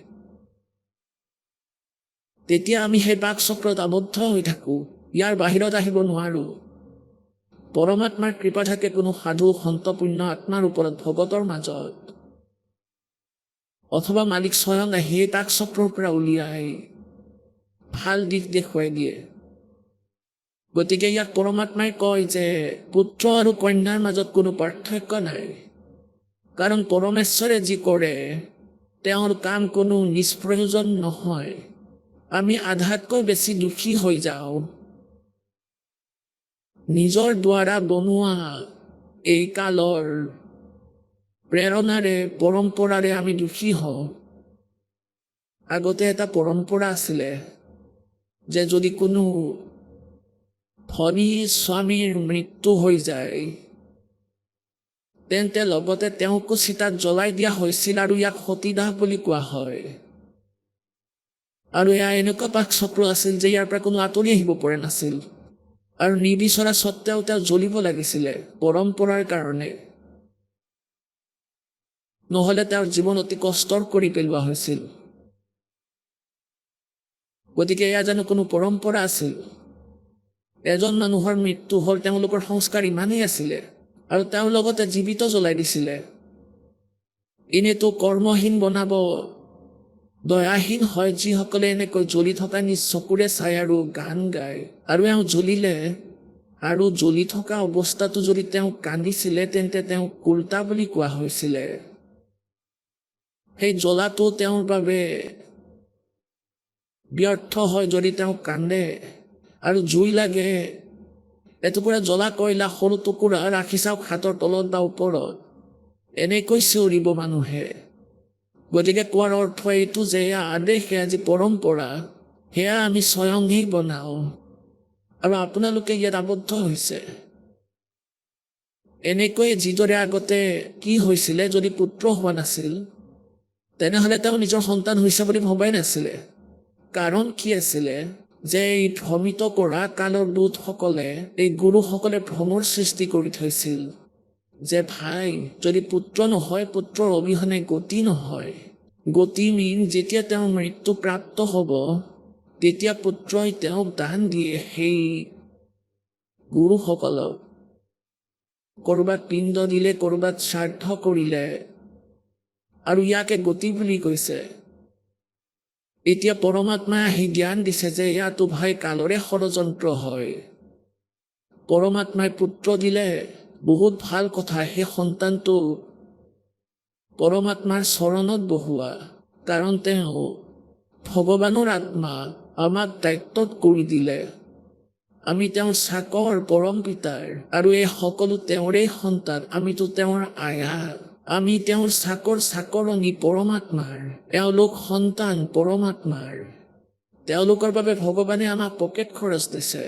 তেতিয়া আমি সেই বাক চক্ৰত আবদ্ধ হৈ থাকোঁ, ইয়াৰ বাহিৰত আহিব নোৱাৰোঁ। পৰমাত্মাৰ কৃপা থাকে কোনো সাধু সন্ত পুণ্য আত্মাৰ ওপৰত ভগতৰ মাজত, অথবা মালিক স্বয়ং আহি তাক চক্ৰৰ পৰা উলিয়াই ভাল দিশ দেখুৱাই দিয়ে। গতিকে ইয়াক পৰমাত্মাই কয় যে পুত্ৰ আৰু কন্যাৰ মাজত কোনো পাৰ্থক্য নাই, কাৰণ পৰমেশ্বৰে যি কৰে তেওঁৰ কাম কোনো নিষ্প্ৰয়োজন নহয়। আমি আধাতকৈ বেছি দুখী হৈ যাওঁ। নিজৰ দ্বাৰা বনোৱা এই কালৰ প্ৰেৰণাৰে পৰম্পৰাৰে আমি দুখী হওঁ। আগতে এটা পৰম্পৰা আছিলে যে যদি কোনো ধনী স্বামীৰ মৃত্যু হৈ যায় তেন্তে লগতে তেওঁকো চিতাত জ্বলাই দিয়া হৈছিল, আৰু ইয়াক সতীদাহ বুলি কোৱা হয়। আৰু এয়া এনেকুৱা পাক চক্ৰ আছিল যে ইয়াৰ পৰা কোনো আঁতৰি আহিব পৰা নাছিল, আৰু নিবিচৰা স্বত্বেও তেওঁ জ্বলিব লাগিছিলে পৰম্পৰাৰ কাৰণে, নহ'লে তেওঁৰ জীৱন অতি কষ্টৰ কৰি পেলোৱা হৈছিল। গতিকে এয়া জানো কোনো পৰম্পৰা আছিল? এজন মানুহৰ মৃত্যু হ'ল, তেওঁলোকৰ সংস্কাৰ ইমানেই আছিলে, আৰু তেওঁ লগতে জীৱিত জ্বলাই দিছিলে। এনেতো কৰ্মহীন বনাব দয়াহীন হয় যিসকলে এনেকৈ জ্বলি থকা নিজ চকুৰে চাই আৰু গান গায়। আৰু এওঁ জ্বলিলে আৰু জ্বলি থকা অৱস্থাটো যদি তেওঁ কান্দিছিলে তেন্তে তেওঁক কুৰ্তা বুলি কোৱা হৈছিলে। সেই জ্বলাটো তেওঁৰ বাবে ব্যৰ্থ হয় যদি তেওঁ কান্দে। আৰু জুই লাগে, এটুকুৰা জ্বলা কয়লা সৰু টুকুৰা ৰাখি চাওক হাতৰ তলত বা ওপৰত, এনেকৈ চিঞৰিব মানুহে। গতিকে কোৱাৰ অৰ্থ এইটো যে এয়া আদেশ, সেয়া যি পৰম্পৰা সেয়া আমি স্বয়ংহি বনাওঁ, আৰু আপোনালোকে ইয়াত আবদ্ধ হৈছে। এনেকৈ যিদৰে আগতে কি হৈছিলে, যদি পুত্ৰ হোৱা নাছিল তেনেহ'লে তেওঁ নিজৰ সন্তান হৈছে বুলি ভবাই নাছিলে। কাৰণ কি আছিলে যে এই ভ্ৰমিত কৰা কালৰ দূতসকলে, এই গুৰুসকলে ভ্ৰমৰ সৃষ্টি কৰি থৈছিল যে ভাই, যদি পুত্ৰ নহয়, পুত্ৰৰ অবিহনে গতি নহয়। গতি যেতিয়া তেওঁৰ মৃত্যু প্ৰাপ্ত হ'ব তেতিয়া পুত্ৰই তেওঁক দান দিয়ে সেই গুৰুসকলক। ক'ৰবাত পিণ্ড দিলে, ক'ৰবাত শ্ৰাদ্ধ কৰিলে, আৰু ইয়াকে গতি বুলি কৈছে। এতিয়া পৰমাত্মাই আহি জ্ঞান দিছে যে ইয়াতো ভাই কালৰে ষড়যন্ত্ৰ হয়। পৰমাত্মাই পুত্ৰ দিলে, বহুত ভাল কথা, সেই সন্তানটো পৰমাত্মাৰ চৰণত বহোৱা, কাৰণ তেওঁ ভগৱানৰ আত্মা, আমাক দায়িত্বত কৰি দিলে। আমি তেওঁৰ চাকৰ, পৰম পিতাৰ, আৰু এই সকলো তেওঁৰেই সন্তান। আমিতো তেওঁৰ আয়া, আমি তেওঁৰ চাকৰণী পৰমাত্মাৰ, এওঁলোক সন্তান পৰমাত্মাৰ। তেওঁলোকৰ বাবে ভগৱানে আমাক পকেট খৰচ দিছে।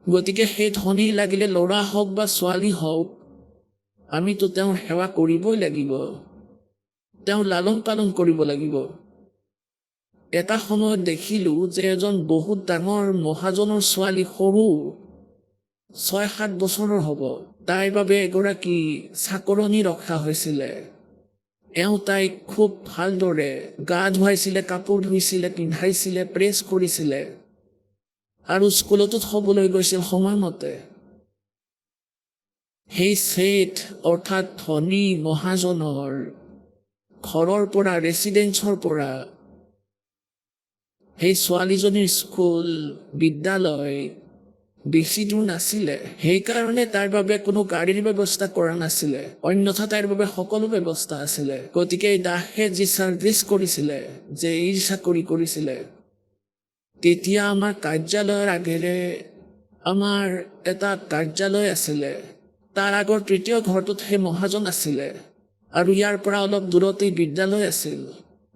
গতিকে সেই ধনী লাগিলে ল'ৰা হওক বা ছোৱালী হওক, আমিতো তেওঁৰ সেৱা কৰিবই লাগিব, তেওঁৰ লালন পালন কৰিব লাগিব। এটা সময়ত দেখিলোঁ যে এজন বহুত ডাঙৰ মহাজনৰ ছোৱালী, সৰু 6-7 বছৰৰ হ'ব, তাইৰ বাবে এগৰাকী চাকৰণী ৰখা হৈছিলে। এওঁ তাইক খুব ভালদৰে গা ধুৱাইছিলে, কাপোৰ ধুইছিলে, পিন্ধাইছিলে, প্ৰেছ কৰিছিলে, আৰু স্কুলতো থ'বলৈ গৈছিল সময়মতে। সেই ছেঠ অৰ্থাৎ ধনী মহাজনৰ ঘৰৰ পৰা, ৰেচিডেঞ্চৰ পৰা সেই ছোৱালীজনীৰ স্কুল, বিদ্যালয় বেছি দূৰ নাছিলে। সেইকাৰণে তাৰ বাবে কোনো গাড়ীৰ ব্যৱস্থা কৰা নাছিলে, অন্যথা তাইৰ বাবে সকলো ব্যৱস্থা আছিলে। গতিকে এই দাসে যি ছাৰ্ভিচ কৰিছিলে, যে এই চাকৰি কৰিছিলে, তেতিয়া আমাৰ কাৰ্যালয়ৰ আগেৰে আমাৰ এটা কাৰ্যালয় আছিলে, তাৰ আগৰ তৃতীয় ঘৰটোত সেই মহাজন আছিলে, আৰু ইয়াৰ পৰা অলপ দূৰতেই বিদ্যালয় আছিল।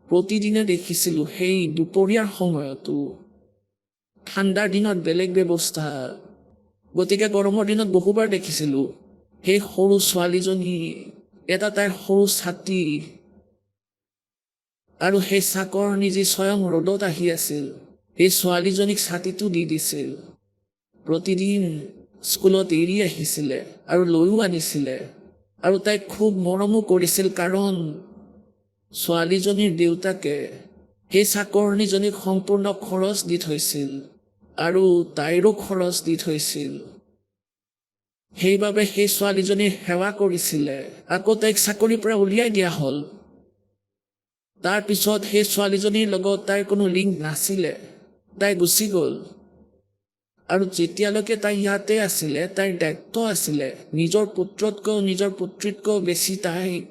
প্ৰতিদিনে দেখিছিলোঁ সেই দুপৰীয়াৰ সময়তো। ঠাণ্ডাৰ দিনত বেলেগ ব্যৱস্থা, গতিকে গৰমৰ দিনত বহুবাৰ দেখিছিলোঁ সেই সৰু ছোৱালীজনী, এটা তাইৰ সৰু ছাতি, আৰু সেই চাকৰণী যি স্বয়ং ৰ'দত আহি আছিল, সেই ছোৱালীজনীক ছাতিটো দি দিছিল। প্ৰতিদিন স্কুলত এৰি আহিছিলে আৰু লৈও আনিছিলে, আৰু তাইক খুব মৰমো কৰিছিল, কাৰণ ছোৱালীজনীৰ দেউতাকে সেই চাকৰণীজনীক সম্পূৰ্ণ খৰচ দি থৈছিল আৰু তাইৰো খৰচ দি থৈছিল। সেইবাবে সেই ছোৱালীজনীৰ সেৱা কৰিছিলে। আকৌ তাইক চাকৰিৰ পৰা উলিয়াই দিয়া হ'ল। তাৰ পিছত সেই ছোৱালীজনীৰ লগত তাইৰ কোনো লিংক নাছিলে, তাই গুচি গ'ল। আৰু যেতিয়ালৈকে তাই ইয়াতে আছিলে, তাইৰ দায়িত্ব আছিলে নিজৰ পুত্ৰতকৈ নিজৰ পুত্ৰীতকৈ বেছি তাইক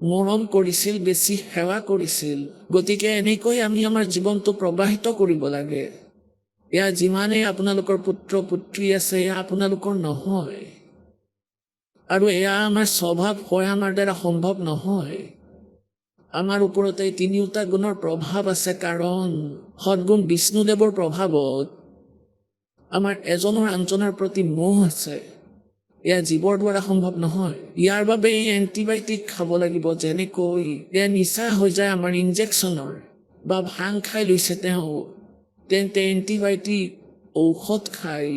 মৰম কৰিছিল, বেছি সেৱা কৰিছিল। গতিকে এনেকৈ আমি আমাৰ জীৱনটো প্ৰবাহিত কৰিব লাগে। এয়া যিমানেই আপোনালোকৰ পুত্ৰ পুত্ৰী আছে, এয়া আপোনালোকৰ নহয়। আৰু এয়া আমাৰ স্বভাৱ হয়, আমাৰ দ্বাৰা সম্ভৱ নহয়। আমাৰ ওপৰতে এই তিনিওটা গুণৰ প্ৰভাৱ আছে, কাৰণ সদগুণ বিষ্ণুদেৱৰ প্ৰভাৱত আমাৰ এজনৰ আনজনৰ প্ৰতি মোহ আছে। এয়া জীৱৰ দ্বাৰা সম্ভৱ নহয়। ইয়াৰ বাবে এই এণ্টিবায়'টিক খাব লাগিব। যেনেকৈ এয়া নিচা হৈ যায় আমাৰ ইনজেকশ্যনৰ, বা ভাং খাই লৈছে তেওঁ, তেন্তে এণ্টিবায়'টিক ঔষধ খাই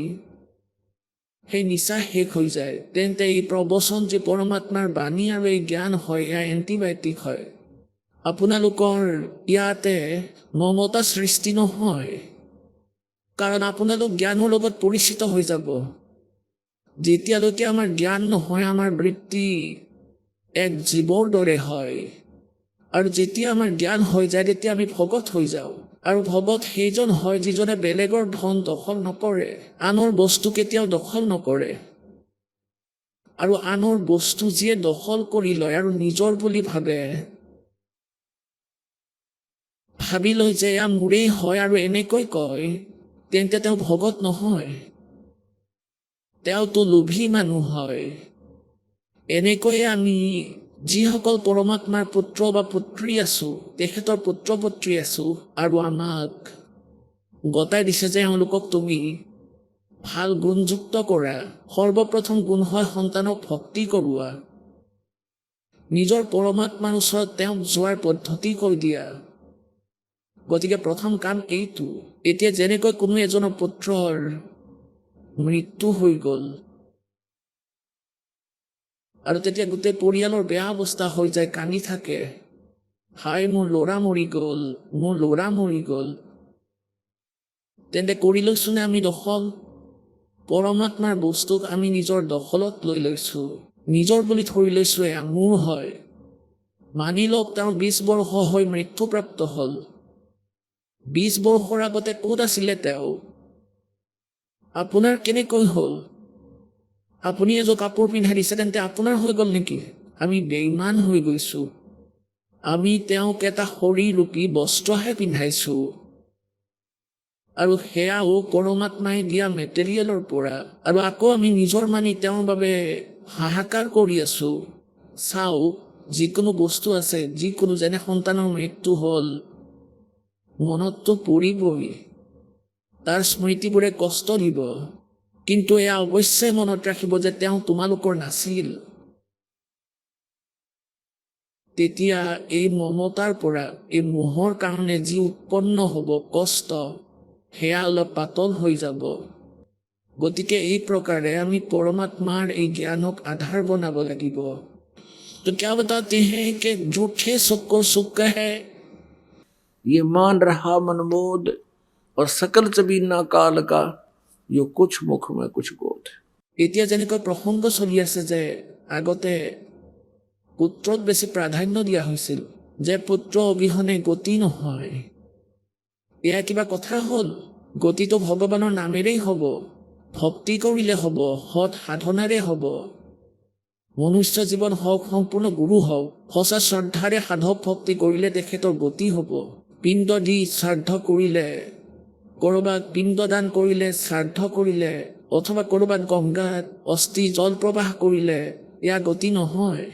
সেই নিচা শেষ হৈ যায়। তেন্তে এই প্ৰবচন যে পৰমাত্মাৰ বাণী আৰু এই জ্ঞান হয়, এয়া এণ্টিবায়'টিক হয়। আপোনালোকৰ ইয়াতে মমতা সৃষ্টি নহয়, কাৰণ আপোনালোক জ্ঞানৰ লগত পৰিচিত হৈ যাব। যেতিয়ালৈকে আমাৰ জ্ঞান নহয়, আমাৰ বৃত্তি এক জীৱৰ দৰে হয়। আৰু যেতিয়া আমাৰ জ্ঞান হৈ যায়, তেতিয়া আমি ভগত হৈ যাওঁ। আৰু ভগত সেইজন হয় যিজনে বেলেগৰ ধন দখল নকৰে, আনৰ বস্তু কেতিয়াও দখল নকৰে। আৰু আনৰ বস্তু যিয়ে দখল কৰি লয় আৰু নিজৰ বুলি ভাবি লয় যে এয়া মোৰেই হয় আৰু এনেকৈ কয়, তেন্তে তেওঁ ভগত নহয়, তেওঁতো লোভী মানুহ হয়। এনেকৈয়ে আমি যিসকল পৰমাত্মাৰ পুত্ৰ বা পুত্ৰী আছো, তেখেতৰ পুত্ৰ পুত্ৰী আছো, আৰু আমাক গতাই দিছে যে এওঁলোকক তুমি ভাল গুণযুক্ত কৰা। সৰ্বপ্ৰথম গুণ হয় সন্তানক ভক্তি কৰোৱা, নিজৰ পৰমাত্মাৰ ওচৰত তেওঁক যোৱাৰ পদ্ধতি কৈ দিয়া। গতিকে প্ৰথম কাম এইটো। এতিয়া যেনেকৈ কোনো এজনৰ পুত্ৰৰ মৃত্যু হৈ গ'ল, আৰু তেতিয়া গোটেই পৰিয়ালৰ বেয়া অৱস্থা হৈ যায়, কান্দি থাকে, হাই মোৰ ল'ৰা মৰি গ'ল, মোৰ ল'ৰা মৰি গ'ল। তেন্তে কৰি লৈছোনে আমি দখল? পৰমাত্মাৰ বস্তুক আমি নিজৰ দখলত লৈ লৈছো, নিজৰ বুলি ধৰি লৈছো, এয়া মোৰ হয়। মানি লওক তেওঁৰ 20 বৰ্ষ হৈ মৃত্যুপ্ৰাপ্ত হ'ল। 20 বৰ্ষৰ আগতে ক'ত আছিলে তেওঁ? আপোনাৰ কেনেকৈ হ'ল? আপুনি এযোৰ কাপোৰ পিন্ধাই দিছে, তেন্তে আপোনাৰ হৈ গ'ল নেকি? আমি বেইমান হৈ গৈছো। আমি তেওঁক এটা শৰীৰৰূপী বস্ত্ৰহে পিন্ধাইছো, আৰু সেয়াও পৰমাত্মাই দিয়া মেটেৰিয়েলৰ পৰা। আৰু আকৌ আমি নিজৰ মানি তেওঁৰ বাবে হাহাকাৰ কৰি আছো। চাওক, যিকোনো বস্তু আছে, যিকোনো, যেনে সন্তানৰ মৃত্যু হ'ল, মনততো পৰিবই, তাৰ স্মৃতিবোৰে কষ্ট দিব। কিন্তু এয়া অৱশ্যে মনত ৰাখিব যে তেওঁ তোমালোকৰ নাছিল। তেতিয়া এই মমতাৰ পৰা, এই মোহৰ কাৰণে যি উৎপন্ন হ'ব কষ্ট, সেয়া অলপ পাতল হৈ যাব। গতিকে এই প্ৰকাৰে আমি পৰমাত্মাৰ এই জ্ঞানক আধাৰ বনাব লাগিব। তো क्या बताते हैं कि झूठे सुख को सुख कहे, ये मान रहा मनमोद, और सकल चबीना काल का, यो कुछ मुख में कुछ गोद। এতিয়া যেনেকৈ প্ৰসংগ চলি আছে যে আগতে পুত্ৰক বেছি প্ৰাধান্য দিয়া হৈছিল, যে পুত্ৰ অবিহনে গতি নহয়। এয়া কিবা কথা হ'ল? গতিটো ভগৱানৰ নামেৰেই হ'ব, ভক্তি কৰিলে হ'ব, সৎ সাধনাৰে হ'ব। মনুষ্য জীৱন হওক, সম্পূৰ্ণ গুৰু হওক, সঁচা শ্ৰদ্ধাৰে সাধক ভক্তি কৰিলে তেখেতৰ গতি হ'ব। পিণ্ড দি শ্ৰাদ্ধ কৰিলে, ক'ৰবাত পিণ্ডদান কৰিলে, শ্ৰাদ্ধ কৰিলে, অথবা ক'ৰবাত গংগাত অস্থি জল প্ৰবাহ কৰিলে, এয়া গতি নহয়।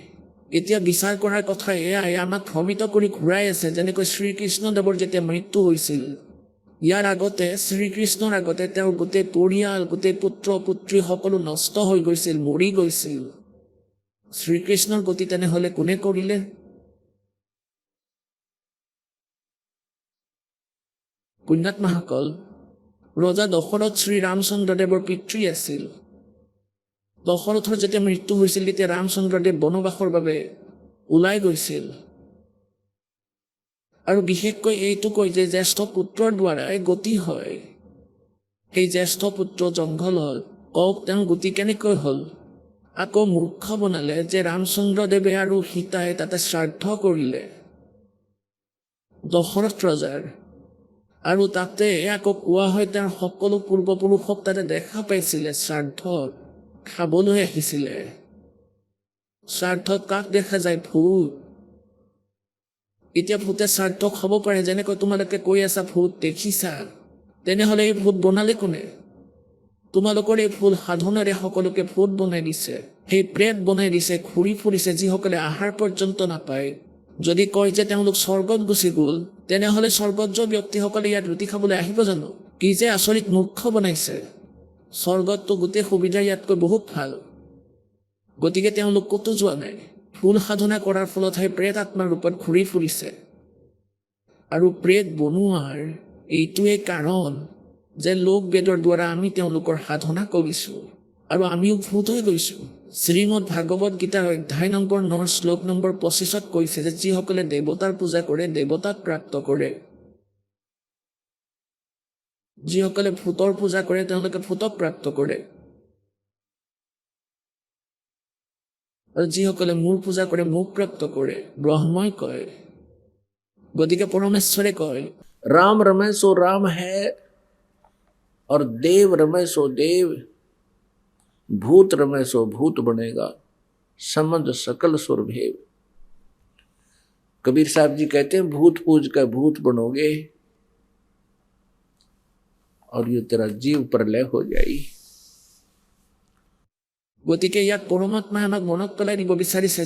এতিয়া বিচাৰ কৰাৰ কথা এয়া আমাক ভ্ৰমিত কৰি ঘূৰাই আছে। যেনেকৈ শ্ৰীকৃষ্ণদেৱৰ যেতিয়া মৃত্যু হৈছিল, ইয়াৰ আগতে, শ্ৰীকৃষ্ণৰ আগতে তেওঁৰ গোটেই পৰিয়াল, গোটেই পুত্ৰ পুত্ৰী সকলো নষ্ট হৈ গৈছিল, মৰি গৈছিল। শ্ৰীকৃষ্ণৰ গতি তেনেহ'লে কোনে কৰিলে? পুণ্যাত্মাসকল, ৰজা দশৰথ শ্ৰীৰামচন্দ্ৰদেৱৰ পিতৃ আছিল। দশৰথৰ যেতিয়া মৃত্যু হৈছিল, তেতিয়া ৰামচন্দ্ৰদেৱ বনবাসৰ বাবে ওলাই গৈছিল। আৰু বিশেষকৈ এইটো কয় যে জ্যেষ্ঠ পুত্ৰৰ দ্বাৰাই গতি হয়। সেই জ্যেষ্ঠ পুত্ৰ জংঘল হ'ল, কওক তেওঁ গতি কেনেকৈ হ'ল? আকৌ মূৰ্খ বনালে যে ৰামচন্দ্ৰদেৱে আৰু সীতাই তাতে শ্ৰাদ্ধ কৰিলে দশৰথ ৰজাৰ, আৰু তাতে আকৌ কোৱা হয় তেওঁৰ সকলো পূৰ্বপুৰুষক তাতে দেখা পাইছিলে, শ্ৰাদ্ধত খাবলৈ আহিছিলে। শ্ৰাদ্ধত কাক দেখা যায়? ভূত। এতিয়া ভূতে শ্ৰাদ্ধ খাব পাৰে, যেনেকৈ তোমালোকে কৈ আছা ভূত দেখিছা, তেনেহ'লে এই ভূত বনালে কোনে? তোমালোকৰ এই ভুল সাধনেৰে সকলোকে ভূত বনাই দিছে, সেই প্ৰেত বনাই দিছে, ঘূৰি ফুৰিছে, যিসকলে আহাৰ পৰ্যন্ত নাপায়। যদি কয় যে তেওঁলোক স্বৰ্গত গুচি গ'ল, তেনেহ'লে স্বৰ্গত যোৱা ব্যক্তিসকলে ইয়াত ৰুটি খাবলৈ আহিব জানো? কি যে আচৰিত মূৰ্খ বনাইছে। স্বৰ্গততো গোটেই সুবিধা ইয়াতকৈ বহুত ভাল, গতিকে তেওঁলোক ক'তো যোৱা নাই। ভুল সাধনা কৰাৰ ফলতহে প্ৰেত আত্মাৰ ৰূপত ঘূৰি ফুৰিছে। আৰু প্ৰেত বনোৱাৰ এইটোৱেই কাৰণ যে লোক বেদৰ দ্বাৰা আমি তেওঁলোকৰ সাধনা কৰিছোঁ আৰু আমিও ভূত হৈ গৈছোঁ। শ্ৰীমদ ভাগৱত গীতাৰ অধ্যায় নম্বৰ 9 শ্লোক নম্বৰ 25 কৈছে যে যিসকলে দেৱতাৰ পূজা কৰে দেৱতাক প্ৰাপ্ত কৰে, যিসকলে ভূতৰ পূজা কৰে তেওঁলোকে ভূতক প্ৰাপ্ত কৰে, আৰু যিসকলে মোৰ পূজা কৰে মোক প্ৰাপ্ত কৰে, ব্ৰহ্মই কয়। গতিকে পৰমেশ্বৰে কয়, राम रमे सो राम है और देव रमे सो देव, भूत रमे सो भूत बनेगा, समझ सकल सुरभेव। कबीर साहब जी कहते हैं भूत पूज कर भूत बनोगे और ये तेरा जीव प्रलय हो जाएगी। গতিকে ইয়াত পৰমাত্মাই আমাক মনত পেলাই দিব বিচাৰিছে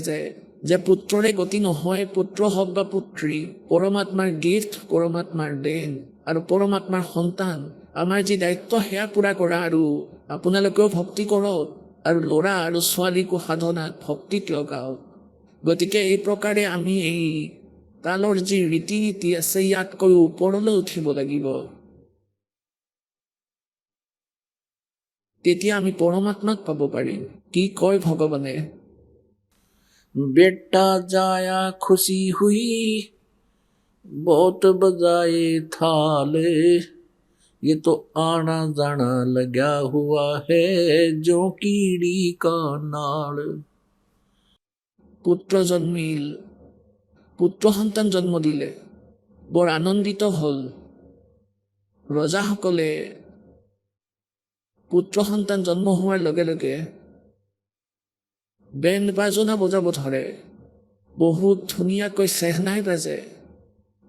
যে পুত্ৰৰে গতি নহয়, পুত্ৰ হওক বা পুত্ৰী, পৰমাত্মাৰ গিফ্ট, পৰমাত্মাৰ দেন আৰু পৰমাত্মাৰ সন্তান। আমাৰ যি দায়িত্ব সেয়া পূৰা কৰা, আৰু আপোনালোকেও ভক্তি কৰক আৰু ল'ৰা আৰু ছোৱালীকো সাধনাত ভক্তিত লগাওক। গতিকে এই প্ৰকাৰে আমি এই কালৰ যি ৰীতি নীতি আছে ইয়াতকৈ ওপৰলৈ উঠিব লাগিব, তেতিয়া আমি পৰমাত্মাক পাব পাৰিম। কি কয় ভগৱানে? बेटा जाया खुशी हुई बहुत बजाए थाल, ये तो आना जाना लगा हुआ है जो कीड़ी का नाल। পুত্ৰ জন্মিল, পুত্ৰ সন্তান জন্ম দিলে, বৰ আনন্দিত হ'ল ৰজাসকলে। পুত্ৰ সন্তান জন্ম হোৱাৰ লগে লগে বেণ্ড বাজনা বজাব ধৰে, বহুত ধুনীয়াকৈ চেহনাই বাজে,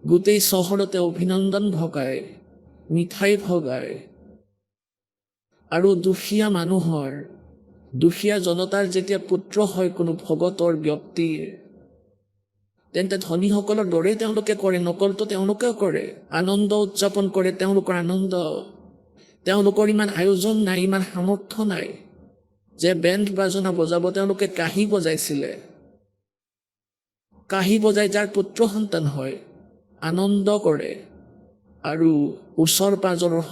গোটেই চহৰতে অভিনন্দন ভগায়, মিঠাই ভগায়, আৰু দুখীয়া মানুহৰ, দুখীয়া জনতাৰ যেতিয়া পুত্ৰ হয় কোনো ভগতৰ ব্যক্তিৰ, তেন্তে ধনীসকলৰ দৰেই তেওঁলোকে কৰে, নকলটো তেওঁলোকেও কৰে, আনন্দ উদযাপন কৰে, তেওঁলোকৰ আনন্দ। তেওঁলোকৰ ইমান আয়োজন নাই, ইমান সামৰ্থ্য নাই যে বেণ্ড বাজনা বজাব, তেওঁলোকে কাঁহী বজাইছিলে। কাঁহী বজাই যাৰ পুত্ৰ সন্তান হয় আনন্দ কৰে, আৰু ওচৰ পাজৰৰ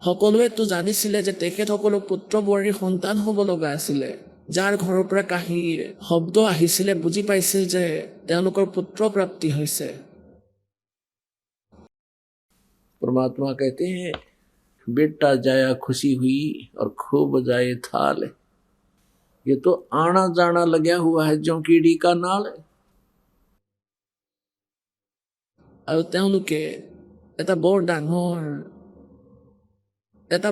সকলোৱেতো জানিছিলে যে তেখেতসকলৰ পুত্ৰ বোৱাৰীৰ সন্তান হ'ব লগা আছিলে। যাৰ ঘৰৰ পৰা কাঁহীৰ শব্দ আহিছিলে বুজি পাইছিল যে তেওঁলোকৰ পুত্ৰ প্ৰাপ্তি হৈছে। परमात्मा कहते हैं बेटा जाया खुशी हुई और खूब बजाए थाल, ये तो आना जाना लगा हुआ है जो कीड़ी का नाल। আৰু তেওঁলোকে এটা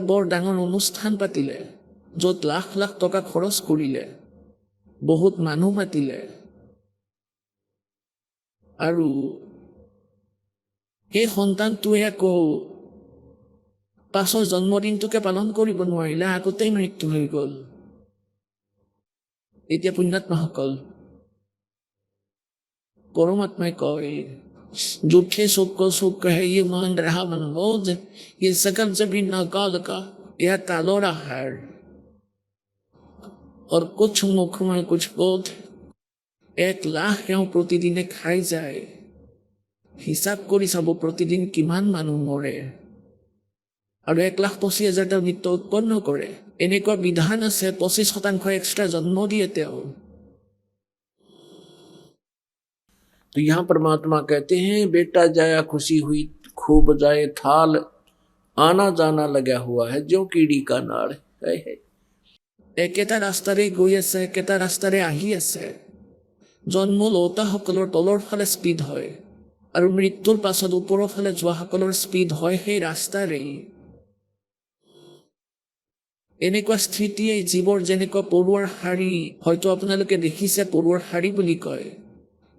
বৰ ডাঙৰ অনুষ্ঠান পাতিলে, য'ত লাখ লাখ টকা খৰচ কৰিলে, বহুত মানুহ মাতিলে, আৰু সেই সন্তানটোৱে আকৌ পাছৰ জন্মদিনটোকে পালন কৰিব নোৱাৰিলে, আগতেই মৃত্যু হৈ গ'ল। এতিয়া পুণ্যাত্মাসকল, পৰমাত্মাই কয় झूठे सुख को सुख है ये मान रहा मनमोज, ये सकल जबी नाकाल का यह कालोरा है, और कुछ मुख में कुछ बोध। 1 লাখ তেওঁ প্ৰতিদিনে খাই যায়, হিচাপ কৰি চাব প্ৰতিদিন কিমান মানুহ মৰে, আৰু 1,25,000 তেওঁ নিত্য উৎপন্ন কৰে। এনেকুৱা বিধান আছে, 25% এক্সট্ৰা জন্ম দিয়ে তেওঁ। तो यहाँ परमात्मा कहते हैं बेटा जाया खुशी हुई खूब जाए थाल आना जाना लगा हुआ है जो कीड़ी का नाड़ है। একেটা ৰাস্তাৰে গৈ আছে, একেটা ৰাস্তাৰে আহি আছে। জন্ম লওঁতাসকলৰ তলৰ ফালে স্পীড হয় আৰু মৃত্যুৰ পাছত ওপৰৰ ফালে যোৱাসকলৰ স্পীড হয় সেই ৰাস্তাৰেই। এনেকুৱা স্থিতিয়ে জীৱৰ যেনেকুৱা পৰুৱাৰ শাৰী, হয়তো আপোনালোকে দেখিছে পৰুৱাৰ শাৰী বুলি কয়।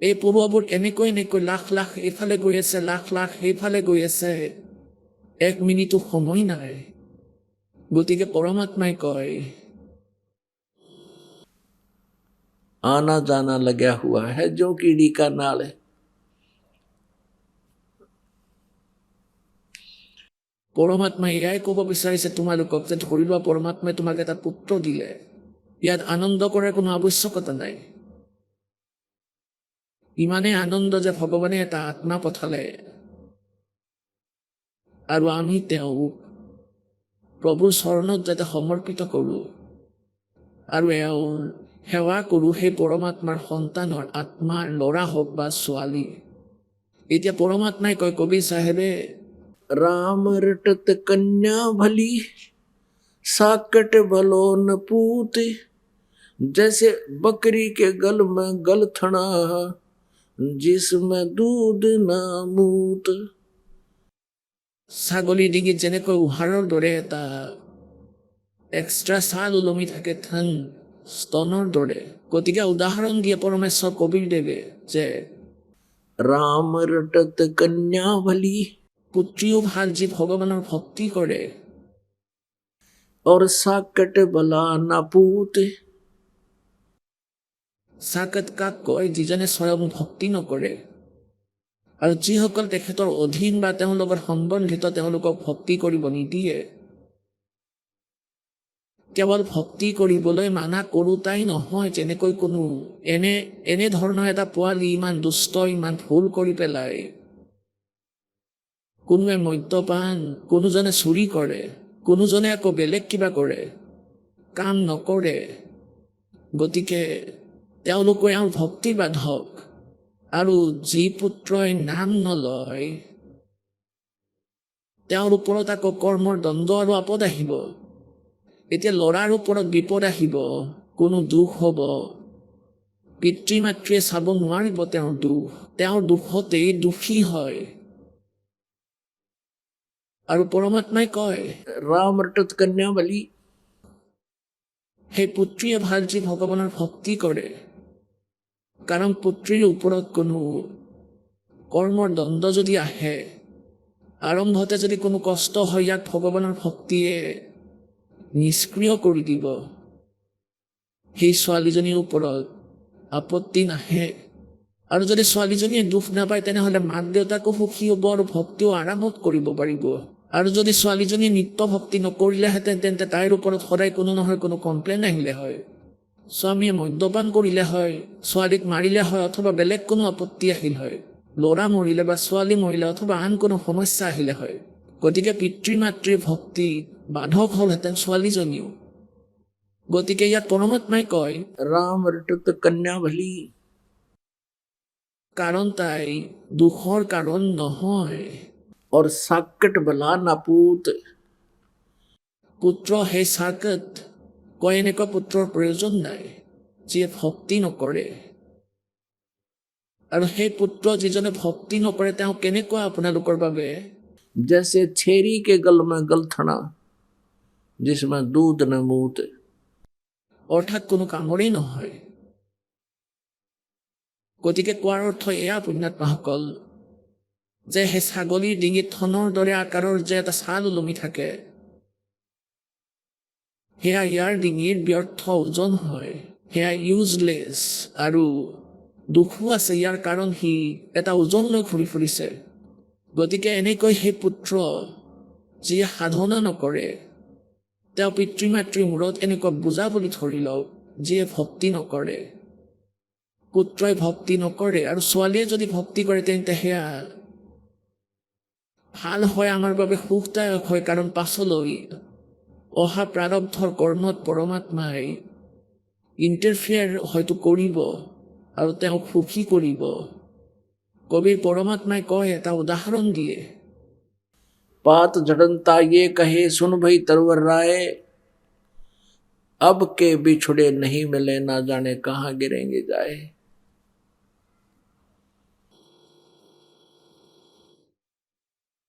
এই পৰুৱাবোৰ এনেকৈ এনেকৈ লাখ লাখ এইফালে গৈ আছে, লাখ লাখ সেইফালে গৈ আছে, এক মিনিটো সময় নাই। গতিকে পৰমাত্মাই কয় आना जाना लगा हुआ है जो कीड़ी का नाल है। পৰমাত্মাই এয়াই ক'ব বিচাৰিছে তোমালোকক যে ধৰি লোৱা পৰমাত্মাই তোমাক এটা পুত্ৰ দিলে, ইয়াত আনন্দ কৰাৰ কোনো আৱশ্যকতা নাই। ইমানেই আনন্দ যে ভগৱানে এটা আত্মা পঠালে আৰু আমি তেওঁক প্ৰভুৰ চৰণত যাতে সমৰ্পিত কৰোঁ আৰু এওঁৰ সেৱা কৰোঁ সেই পৰমাত্মাৰ সন্তানৰ আত্মাৰ ল'ৰা হওক বা ছোৱালী। এতিয়া পৰমাত্মাই কয় কবি চাহেবে राम रटत कन्या भली साकट भलो न पूत जैसे बकरी के गल में गलथना जिसमें दूध ना मूत। ছাগলী ডিঙিত যেনেকৈ উহাৰৰ দৰে এটা এক্সট্ৰা ছাল ওলমি থাকে ঠান স্তনৰ দৰে। গতিকে উদাহৰণ দিয়ে পৰমেশ্বৰ কবিৰ দেৱে যে राम रटत कन्या भली পুত্ৰীও ভাল যি ভগৱানৰ ভক্তি কৰে, और साकट भला न पूत চাকত কাক কয় যিজনে স্বয়ং ভক্তি নকৰে আৰু যিসকল তেখেতৰ অধীন বা তেওঁৰ লগত সম্বন্ধিত তেওঁলোকক ভক্তি কৰিব নিদিয়ে। কেৱল ভক্তি কৰিবলৈ মানা কৰোঁতাই নহয়, যেনেকৈ কোনো এনে ধৰণৰ এটা পোৱালি ইমান দুষ্ট ইমান ভুল কৰি পেলাই, কোনোৱে মদ্যপান, কোনোজনে চুৰি কৰে, কোনোজনে আকৌ বেলেগ কিবা কৰে, কাম নকৰে। গতিকে তেওঁলোকে এওঁৰ ভক্তি বাধক আৰু যি পুত্ৰই নাম নলয় তেওঁৰ ওপৰত আকৌ কৰ্মৰ দণ্ড আৰু আপদ আহিব। এতিয়া ল'ৰাৰ ওপৰত বিপদ আহিব, কোনো দুখ হ'ব, পিতৃ মাতৃয়ে চাব নোৱাৰিব তেওঁৰ দুখতেই দুখী হয়। আৰু পৰমাত্মাই কয় राम रटत कन्या भली সেই পুত্ৰীয়ে ভাল যি ভগৱানৰ ভক্তি কৰে, কাৰণ পুত্ৰীৰ ওপৰত কোনো কৰ্মৰ দণ্ড যদি আহে, আৰম্ভতে যদি কোনো কষ্ট হয়, ইয়াক ভগৱানৰ ভক্তিয়ে নিষ্ক্ৰিয় কৰি দিব। সেই ছোৱালীজনীৰ ওপৰত আপত্তি নাহে। আৰু যদি ছোৱালীজনীয়ে দুখ নাপায় তেনেহ'লে মাক দেউতাকো সুখী হ'ব আৰু ভক্তিও আৰামত কৰিব পাৰিব। আৰু যদি ছোৱালীজনীয়ে নিত্য ভক্তি নকৰিলেহেঁতেন তেন্তে তাইৰ ওপৰত সদায় কোনো নহয় কোনো কমপ্লেইন আহিলে হয়। স্বামীয়ে মদ্যপান কৰিলে হয়, ছোৱালীক মাৰিলে হয়, অথবা বেলেগ কোনো আপত্তি আহিল হয়। ল'ৰা মৰিলে বা ছোৱালী মৰিলে অথবা আন কোনো সমস্যা আহিলে হয়। গতিকে পিতৃ মাতৃৰ ভক্তি বাধক হ'লহেঁতেন ছোৱালীজনীও। গতিকে ইয়াত পৰমাত্মাই কয় राम रटत कन्या भली কাৰণ তাই দুখৰ কাৰণ নহয়। और साकट भला न पूत পুত্ৰ সেই চাকত কয় এনেকুৱা পুত্ৰৰ প্ৰয়োজন নাই যিয়ে ভক্তি নকৰে। আৰু সেই পুত্ৰ যিজনে ভক্তি নকৰে তেওঁ কেনেকুৱা আপোনালোকৰ বাবে जैसे छेरी के गल में गलथना जिसमें दूध न मूत। অৰ্থাৎ কোনো কামৰেই নহয়। গতিকে কোৱাৰ অৰ্থ এয়া পুণ্যাত্মাসকল যে সেই ছাগলীৰ ডিঙিত থনৰ দৰে আকাৰৰ যে এটা ছাল ওলমি থাকে, সেয়া ইয়াৰ ডিঙিৰ ব্যৰ্থ ওজন হয়, সেয়া ইউজলেছ আৰু দুখো আছে ইয়াৰ কাৰণ সি এটা ওজন লৈ ঘূৰি ফুৰিছে। গতিকে এনেকৈ সেই পুত্ৰ যিয়ে সাধনা নকৰে, তেওঁ পিতৃ মাতৃৰ মূৰত এনেকুৱা বোজা বুলি ধৰি লওক, যিয়ে ভক্তি নকৰে। পুত্ৰই ভক্তি নকৰে আৰু ছোৱালীয়ে যদি ভক্তি কৰে তেন্তে সেয়া ভাল হয়, আমাৰ বাবে সুখদায়ক হয়, কাৰণ পাছলৈ অহা প্ৰাৰব্ধৰ কৰ্মত পৰমাত্মাই ইণ্টাৰফেয়াৰ হয়তো কৰিব আৰু তেওঁক সুখী কৰিব। কবির পরমাত্মায় কয় এটা উদাহরণ দিয়ে, पात झड़नता ये कहे सुन भई तरवर राय, अब के बिछुड़े नहीं मिले ना जाने कहाँ गिरेंगे जाए।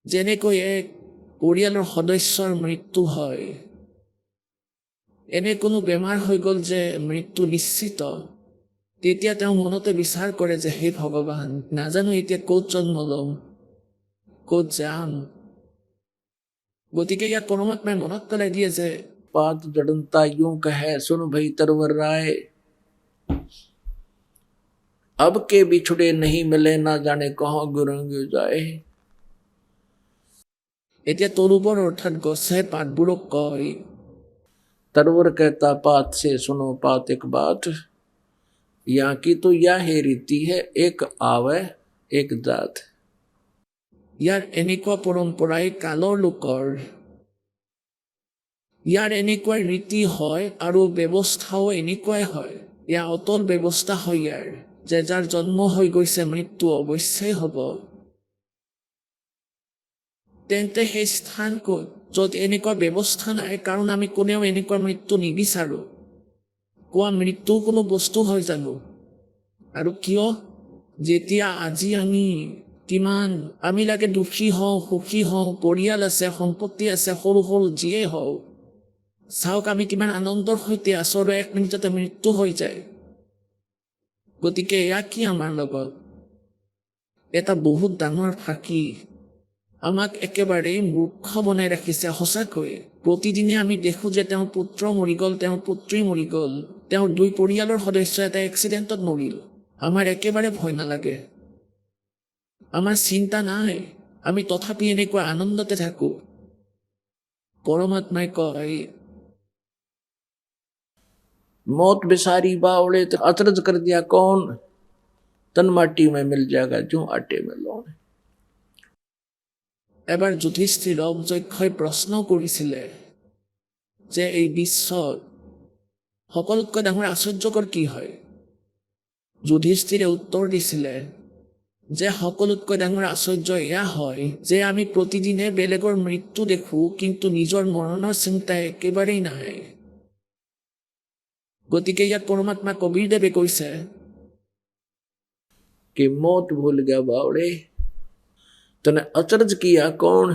যেনেকৈ এক পৰিয়ালৰ সদস্যৰ মৃত্যু হয়, এনে কোনো বেমাৰ হৈ গ'ল যে মৃত্যু নিশ্চিত, তেতিয়া তেওঁ মনতে বিচাৰ কৰে যে হে ভগৱান, নাজানো এতিয়া ক'ত জন্ম ল'ম, ক'ত যাম। গতিকে ইয়াত পৰমাত্মাই মনত পেলাই দিয়ে যে पात जड़नता यूं कहे सुन भई तरवर राय, अब के बिछुड़े नहीं मिले ना जाने कहाँ गिरेंगे जाए। এতিয়া তৰুবৰ অৰ্থাৎ গছে পাতবোৰক কয়, तरवर कहता पात से सुनो पात एक बात, यहाँ की तो यह है रीति है, एक आवे एक जात। ইয়াৰ এনেকুৱা পৰম্পৰাই কালৰ লোকৰ, ইয়াৰ এনেকুৱা ৰীতি হয় আৰু ব্যৱস্থাও এনেকুৱাই হয়। ইয়াৰ অটল ব্যৱস্থা হয় ইয়াৰ, যে যাৰ জন্ম হৈ গৈছে মৃত্যু অৱশ্যেই হ'ব। তেন্তে সেই স্থান ক'ত য'ত এনেকুৱা ব্যৱস্থা নাই, কাৰণ আমি কোনেও এনেকুৱা মৃত্যু নিবিচাৰোঁ। কোৱা মৃত্যু কোনো বস্তু হয় জানো? আৰু কিয়? যেতিয়া আজি কিমান আমি লাগে দুখী হওঁ, সুখী হওঁ, পৰিয়াল আছে, সম্পত্তি আছে, সৰু সৰু যিয়েই হওঁ, চাওক আমি কিমান আনন্দৰ সৈতে আছোঁ আৰু এক মিনিটতে মৃত্যু হৈ যায়। গতিকে এয়া কি আমাৰ লগত? এটা বহুত ডাঙৰ ফাঁকি, আমাক একেবাৰেই মূৰ্খ বনাই ৰাখিছে। সঁচাকৈ প্ৰতিদিনে আমি দেখোঁ যে তেওঁৰ পুত্ৰ মৰি গ'ল, তেওঁৰ পুত্ৰী মৰি গ'ল, তেওঁৰ 2 পৰিয়ালৰ সদস্য এটা এক্সিডেণ্টত মৰিল। আমাৰ একেবাৰে ভয় নালাগে, আমাৰ চিন্তা নাই, আমি তথাপি এনেকুৱা আনন্দতে থাকোঁ। পৰমাত্মাই কয়, मौत बिसारी बावड़े तो अचरज कर दिया कौन, तन माटी में मिल जाएगा जो आटे में लौन। এবাৰ যুধিষ্ঠিৰক যক্ষই প্ৰশ্ন কৰিছিলে যে এই বিশ্বত সকলোতকৈ ডাঙৰ আশ্চৰ্যকৰ কি হয়? যুধিষ্ঠিৰে উত্তৰ দিছিলে যে সকলোতকৈ ডাঙৰ আশ্চৰ্য এয়া হয় যে আমি প্ৰতিদিনে বেলেগৰ মৃত্যু দেখোঁ, কিন্তু নিজৰ মৰণৰ চিন্তা একেবাৰেই নাই। গতিকে ইয়াত পৰমাত্মা কবিৰদেৱে কৈছে कि मौत भूल गया बावड़े, तने अचरज किया कौन,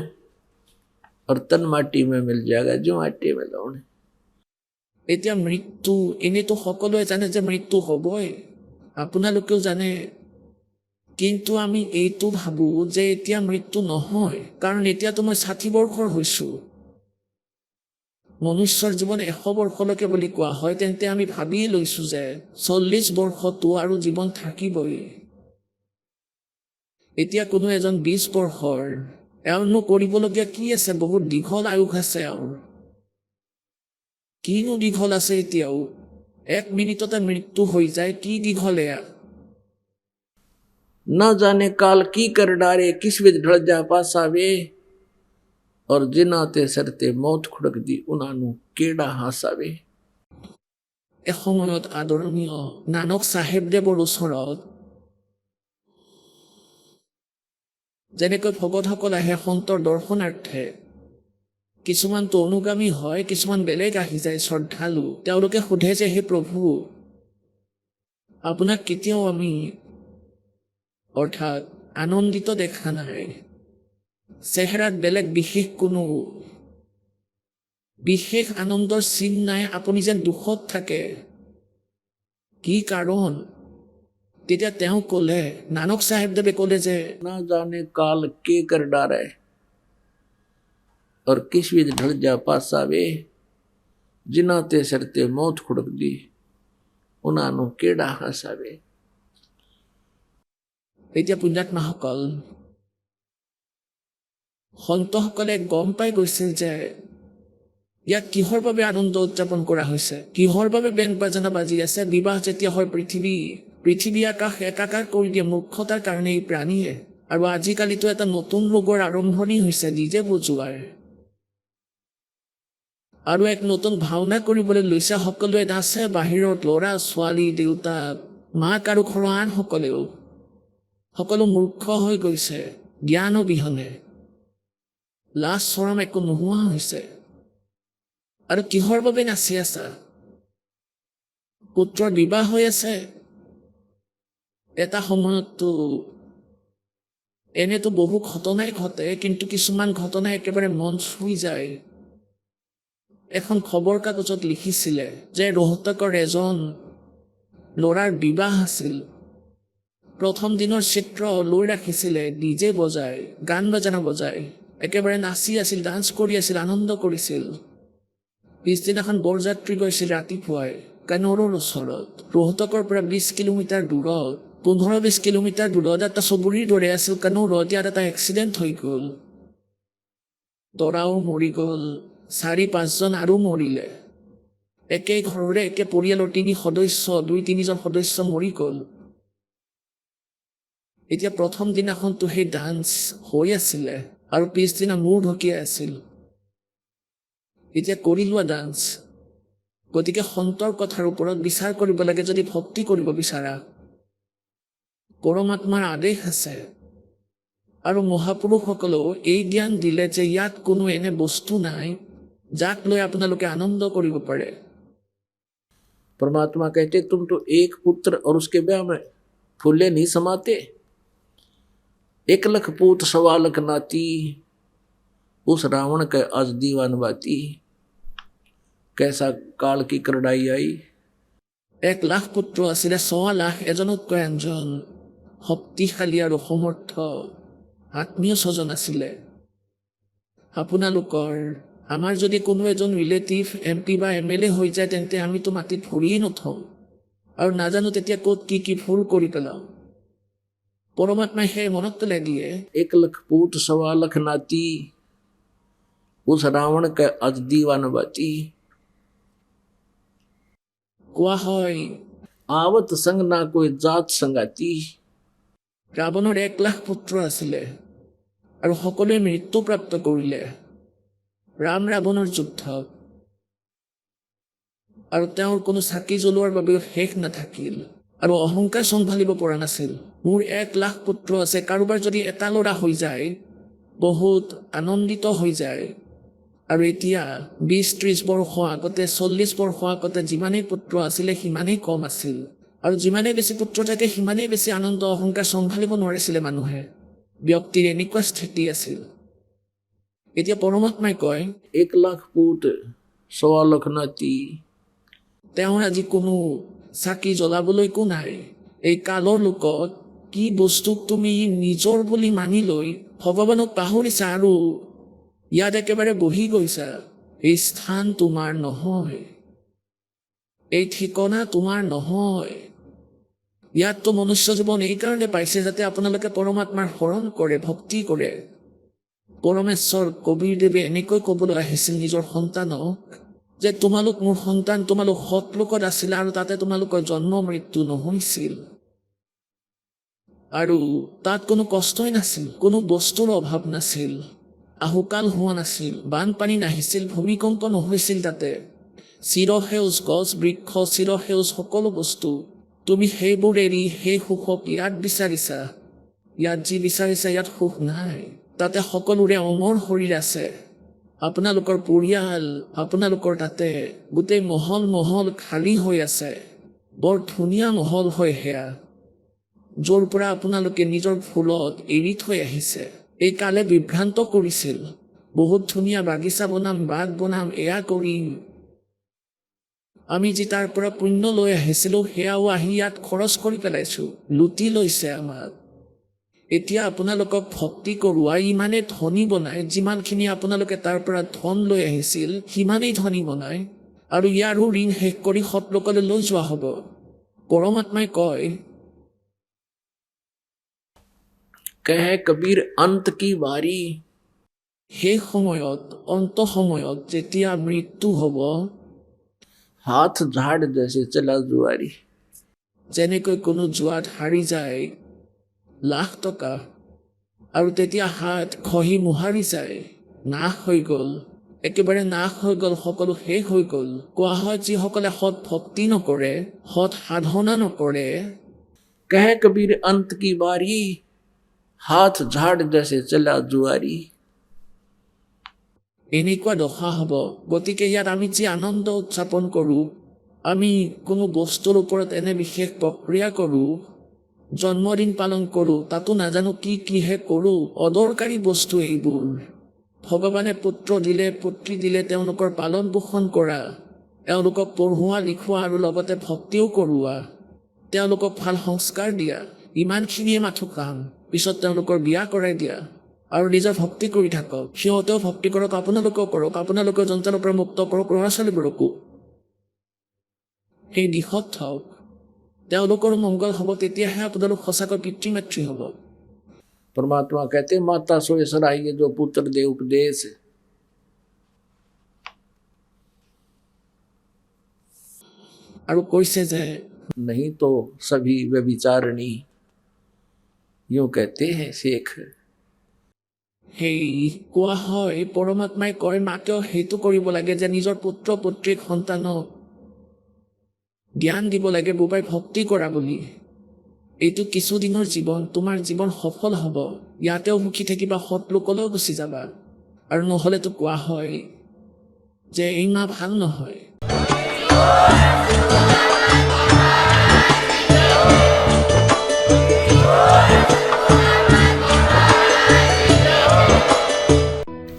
और तन माटी में मिल जाएगा जो आटे में लौन। এতিয়া মৃত্যু, এনেতো সকলোৱে জানে যে মৃত্যু হ'বই, আপোনালোকেও জানে, কিন্তু আমি এইটো ভাবোঁ যে এতিয়া মৃত্যু নহয়, কাৰণ এতিয়াতো মই 60 বৰ্ষৰ হৈছোঁ। মনুষ্যৰ জীৱন 100 বৰ্ষলৈকে বুলি কোৱা হয়, তেন্তে আমি ভাবিয়ে লৈছোঁ যে 40 বৰ্ষতো আৰু জীৱন থাকিবই। এতিয়া কোনো এজন 20 বৰ্ষৰ, এওঁনো কৰিবলগীয়া কি আছে? বহুত দীঘল আয়ুস আছে এওঁৰ। কিনো দীঘল আছে এতিয়াও? 1 মিনিটতে মৃত্যু হৈ যায়, কি দীঘল এয়া? न जाने काल की कर डारे, किस विध ढल जा पासा वे, और जिनाते सरते मौत खुड़क दी उनानू केड़ा हासावे। এসময়ত আদৰণীয় নানক চাহেবদেৱৰ ওচৰত যেনেকৈ ভকতসকল আহে সন্তৰ দৰ্শনাৰ্থে, কিছুমানতো অনুগামী হয়, কিছুমান বেলেগ আহি যায় শ্ৰদ্ধালু। তেওঁলোকে সোধে যে হে প্ৰভু, আপোনাক কেতিয়াও আমি অৰ্থাৎ আনন্দিত দেখা নাই, চেহেৰাত বেলেগ বিশেষ কোনো বিশেষ আনন্দৰ চিন নাই, আপুনি যেন দুখত থাকে, কি কাৰণ? তেতিয়া তেওঁ ক'লে, নানক চাহেবদেৱে ক'লে যে न जाने काल के कर डारे, और किस विध ढल जा पासा वे, जिनाते सरते मौत खुड़क दी उनानू केड़ा हासावे। এতিয়া পুণ্যাত্মাসকল, সন্তসকলে গম পাই গৈছিল যে ইয়াত কিহৰ বাবে আনন্দ উদযাপন কৰা হৈছে, কিহৰ বাবে বেংক বাজানা বাজি আছে। বিবাহ যেতিয়া হয়, পৃথিৱী আকাশ একাকাৰ কৰি দিয়ে মূৰ্খতাৰ কাৰণে এই প্ৰাণীয়ে। আৰু আজিকালিতো এটা নতুন ৰোগৰ আৰম্ভণি হৈছে, নিজে বুজোৱাৰ। আৰু এক নতুন ভাওনা কৰিবলৈ লৈছে সকলোৱে, নাচে বাহিৰত, ল'ৰা ছোৱালী, দেউতা মাক আৰু ঘৰৰ আনসকলেও। সকলো মূৰ্খ হৈ গৈছে, জ্ঞান অবিহনে। লাজ চৰম একো নোহোৱা হৈছে। আৰু কিহৰ বাবে নাচি আছা? পুত্ৰৰ বিবাহ হৈ আছে। এটা সময়ততো এনেতো বহু ঘটনাই ঘটে, কিন্তু কিছুমান ঘটনা একেবাৰে মন চুই যায়। এখন খবৰ কাগজত লিখিছিলে যে ৰোহতকৰ এজন ল'ৰাৰ বিবাহ আছিল। প্ৰথম দিনৰ চিত্ৰ লৈ ৰাখিছিলে, ডিজে বজাই, গান বাজানা বজাই, একেবাৰে নাচি আছিল, ডান্স কৰি আছিল, আনন্দ কৰিছিল। পিছদিনাখন বৰযাত্ৰী গৈছিল ৰাতিপুৱাই কানৌৰৰ ওচৰত, ৰোহতকৰ পৰা 20 কিলোমিটাৰ দূৰত, 15-20 কিলোমিটাৰ দূৰত এটা চুবুৰীৰ দৰে আছিল কানৌৰত। ইয়াত এটা এক্সিডেণ্ট হৈ গ'ল। দৰাও মৰি গ'ল, 4-5জন আৰু মৰিলে। একেই ঘৰৰে একে পৰিয়ালৰ 3 সদস্য, 2-3জন সদস্য মৰি গ'ল। এতিয়া প্ৰথম দিনাখনতো সেই ডান্স হৈ আছিলে আৰু পিছদিনা মূৰ ঢকিয়াই আছিল। এতিয়া কৰি লোৱা ডান্স। গতিকে সন্তৰ কথাৰ ওপৰত বিচাৰ কৰিব লাগে যদি ভক্তি কৰিব বিচাৰা। পৰমাত্মাৰ আদেশ আছে। আৰু মহাপুৰুষসকলেও এই জ্ঞান দিলে যে ইয়াত কোনো এনে বস্তু নাই যাক লৈ আপোনালোকে আনন্দ কৰিব পাৰে। परमात्मा कहते तुम तो एक पुत्र और उसके ब्याह में फूले नहीं समाते। 1 लाख पूत 1.25 लाख नाती, उस रावण के आज दीवान बाती। कैसा काल की करड़ाई आई। 1 লাখ পুত্ৰ আছিলে, 1.25 লাখ এজনতকৈ আনজন শক্তিশালী আৰু সমৰ্থ আত্মীয় স্বজন আছিলে। আপোনালোকৰ আমাৰ যদি কোনো এজন ৰিলেটিভ MP বা MLA হৈ যায়, তেন্তে আমিতো মাটিত ভৰিয়েই নথওঁ আৰু নাজানো তেতিয়া ক'ত কি ভুল কৰি পেলাওঁ। পৰমাত্মাই সেই মনত পেলাই দিয়ে। 1 लाख पूत 1.25 लाख नाती, उस रावण के आज दीवान बाती। কোৱা হয় आवत संग ना कोई जात संगाती। ৰাৱণৰ 1 লাখ পুত্ৰ আছিলে আৰু সকলোৱে মৃত্যুপ্ৰাপ্ত কৰিলে ৰাম ৰাৱণৰ যুদ্ধত। আৰু তেওঁৰ কোনো চাকি জ্বলোৱাৰ বাবেও শেষ নাথাকিল আৰু অহংকাৰ চম্ভালিব পৰা নাছিল। মোৰ 1 লাখ পুত্ৰ আছে, কাৰোবাৰ যদি এটা ল'ৰা হৈ যায় বহুত আনন্দিত হৈ যায়। আৰু এতিয়া 20-30 বৰ্ষ আগতে, 40 বৰ্ষ আগতে যিমানেই পুত্ৰ আছিলে সিমানেই কম আছিল। আৰু যিমানেই বেছি পুত্ৰ থাকে সিমানেই বেছি আনন্দ অহংকাৰ চম্ভালিব নোৱাৰিছিলে মানুহে। ব্যক্তিৰ এনেকুৱা স্থিতি আছিল। এতিয়া পৰমাত্মাই কয় 1 लाख पूत 1.25 लाख नाती। তেওঁৰ আজি কোনো চাকি জ্বলাবলৈ একো নাই। এই কালৰ লোকত কি বস্তুক তুমি নিজৰ বুলি মানি লৈ ভগৱানক পাহৰিছা আৰু ইয়াত একেবাৰে বহি গৈছা। এই স্থান তোমাৰ নহয়, এই ঠিকনা তোমাৰ নহয়। ইয়াততো মনুষ্য জীৱন এইকাৰণে পাইছে যাতে আপোনালোকে পৰমাত্মাৰ শৰণ কৰে, ভক্তি কৰে। পৰমেশ্বৰ কবীৰদেৱে এনেকৈ ক'বলৈ আহিছিল নিজৰ সন্তানক যে তোমালোক মোৰ সন্তান, তোমালোক সৎলোকত আছিলা আৰু তাতে তোমালোকৰ জন্ম মৃত্যু নহৈছিল। আৰু তাত কোনো কষ্টই নাছিল, কোনো বস্তুৰ অভাৱ নাছিল, আহুকাল হোৱা নাছিল, বানপানী নাহিছিল, ভূমিকম্প নহৈছিল। তাতে চিৰসেউজ গছ বৃক্ষ, চিৰসেউজ সকলো বস্তু। তুমি সেইবোৰ এৰি সেই সুখক ইয়াত বিচাৰিছা। ইয়াত যি বিচাৰিছা ইয়াত সুখ নাই। তাতে সকলোৰে অমৰ শৰীৰ আছে। আপোনালোকৰ পৰিয়াল, আপোনালোকৰ তাতে গোটেই মহল মহল খালী হৈ আছে। বৰ ধুনীয়া মহল হয় সেয়া, য'ৰ পৰা আপোনালোকে নিজৰ ফুলত এৰি থৈ আহিছে। এই কালে বিভ্ৰান্ত কৰিছিল, বহুত ধুনীয়া বাগিচা বনাম, বাগ বনাম, এয়া কৰিম। আমি যি তাৰ পৰা পুণ্য লৈ আহিছিলোঁ সেয়াও আহি ইয়াত খৰচ কৰি পেলাইছোঁ, লুটি লৈছে আমাক। এতিয়া আপোনালোকক ভক্তি কৰোৱা ইমানেই ধনী বনায়, যিমানখিনি আপোনালোকে তাৰ পৰা ধন লৈ আহিছিল সিমানেই ধনী বনায়, আৰু ইয়াৰো ঋণ শেষ কৰি সৎলোকলৈ লৈ যোৱা হ'ব। পৰমাত্মাই কয় कहे कबीर अंत की बारी। সেই সময়ত, অন্ত সময়ত যেতিয়া মৃত্যু হ'ব, हाथ झाड़ जैसे चला जुआरी। যেনেকৈ কোনো জুৱাত হাৰি যায় লাখ টকা আৰু তেতিয়া হাত খহি মোহাৰি যায়, নাশ হৈ গ'ল, একেবাৰে নাশ হৈ গ'ল, সকলো শেষ হৈ গ'ল। কোৱা হয় যিসকলে সৎ ভক্তি নকৰে, সৎ সাধনা নকৰে, कह कबीर अंत की बारी, हाथ झाड़ जैसे चला जुआरी। এনেকুৱা দশা হ'ব। গতিকে ইয়াত আমি যি আনন্দ উদযাপন কৰোঁ, আমি কোনো বস্তুৰ ওপৰত এনে বিশেষ প্ৰক্ৰিয়া কৰোঁ, জন্মদিন পালন কৰোঁ, তাতো নাজানো কিহে কৰোঁ, অদৰকাৰী বস্তু এইবোৰ। ভগৱানে পুত্ৰ দিলে, পুত্ৰী দিলে, তেওঁলোকৰ পালন পোষণ কৰা, তেওঁলোকক পঢ়োৱা লিখোৱা আৰু লগতে ভক্তিও কৰোৱা, তেওঁলোকক ভাল সংস্কাৰ দিয়া, ইমানখিনিয়ে মাথো কাম। পিছত তেওঁলোকৰ বিয়া কৰাই দিয়া আৰু নিজৰ ভক্তি কৰি থাকক। সিহঁতেও ভক্তি কৰক, আপোনালোকেও কৰক, আপোনালোকেও জঞ্জালৰ পৰা মুক্ত কৰক ল'ৰা ছোৱালীবোৰকো। সেই দিশত থাকক, তেওঁলোকৰ মংগল হ'ব, তেতিয়াহে আপোনালোক সঁচাকৈ পিতৃ মাতৃ হ'ব। परमात्मा कहते माता सोए सराइए जो पुत्र दे उपदेश। আৰু কৈছে যে नहीं तो सभी व्यभिचारिणी, यूं कहते हैं शेख। সেই কোৱা হয়, পৰমাত্মাই কয় মাকেও সেইটো কৰিব লাগে যে নিজৰ পুত্ৰ পুত্ৰীক সন্তানক জ্ঞান দিব লাগে, বোবাই ভক্তি কৰা বুলি। এইটো কিছুদিনৰ জীৱন, তোমাৰ জীৱন সফল হ'ব, ইয়াতেও সুখী থাকিবা, সৎ লোকলৈও গুচি যাবা। আৰু নহ'লেতো কোৱা হয় যে এই মা ভাল নহয়।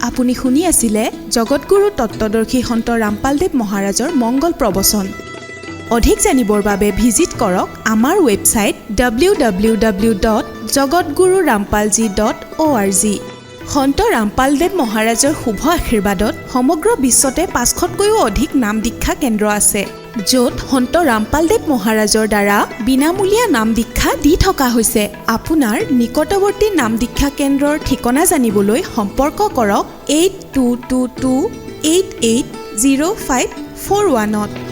আপুনি শুনি আছিলে জগতগুৰু তত্ত্বদৰ্শী সন্ত ৰামপালদেৱ মহাৰাজৰ মংগল প্ৰবচন। অধিক জানিবৰ বাবে ভিজিট কৰক আমাৰ ৱেবছাইট www.jagatgururampalji.org। সন্ত ৰামপালদেৱ মহাৰাজৰ শুভ আশীৰ্বাদত সমগ্ৰ বিশ্বতে 500তকৈও অধিক নাম দীক্ষা কেন্দ্ৰ আছে, য'ত সন্ত ৰামপালদেৱ মহাৰাজৰ দ্বাৰা বিনামূলীয়া নাম দীক্ষা দি থকা হৈছে। আপোনাৰ নিকটৱৰ্তী নাম দীক্ষা কেন্দ্ৰৰ ঠিকনা জানিবলৈ সম্পৰ্ক কৰক 8222880541।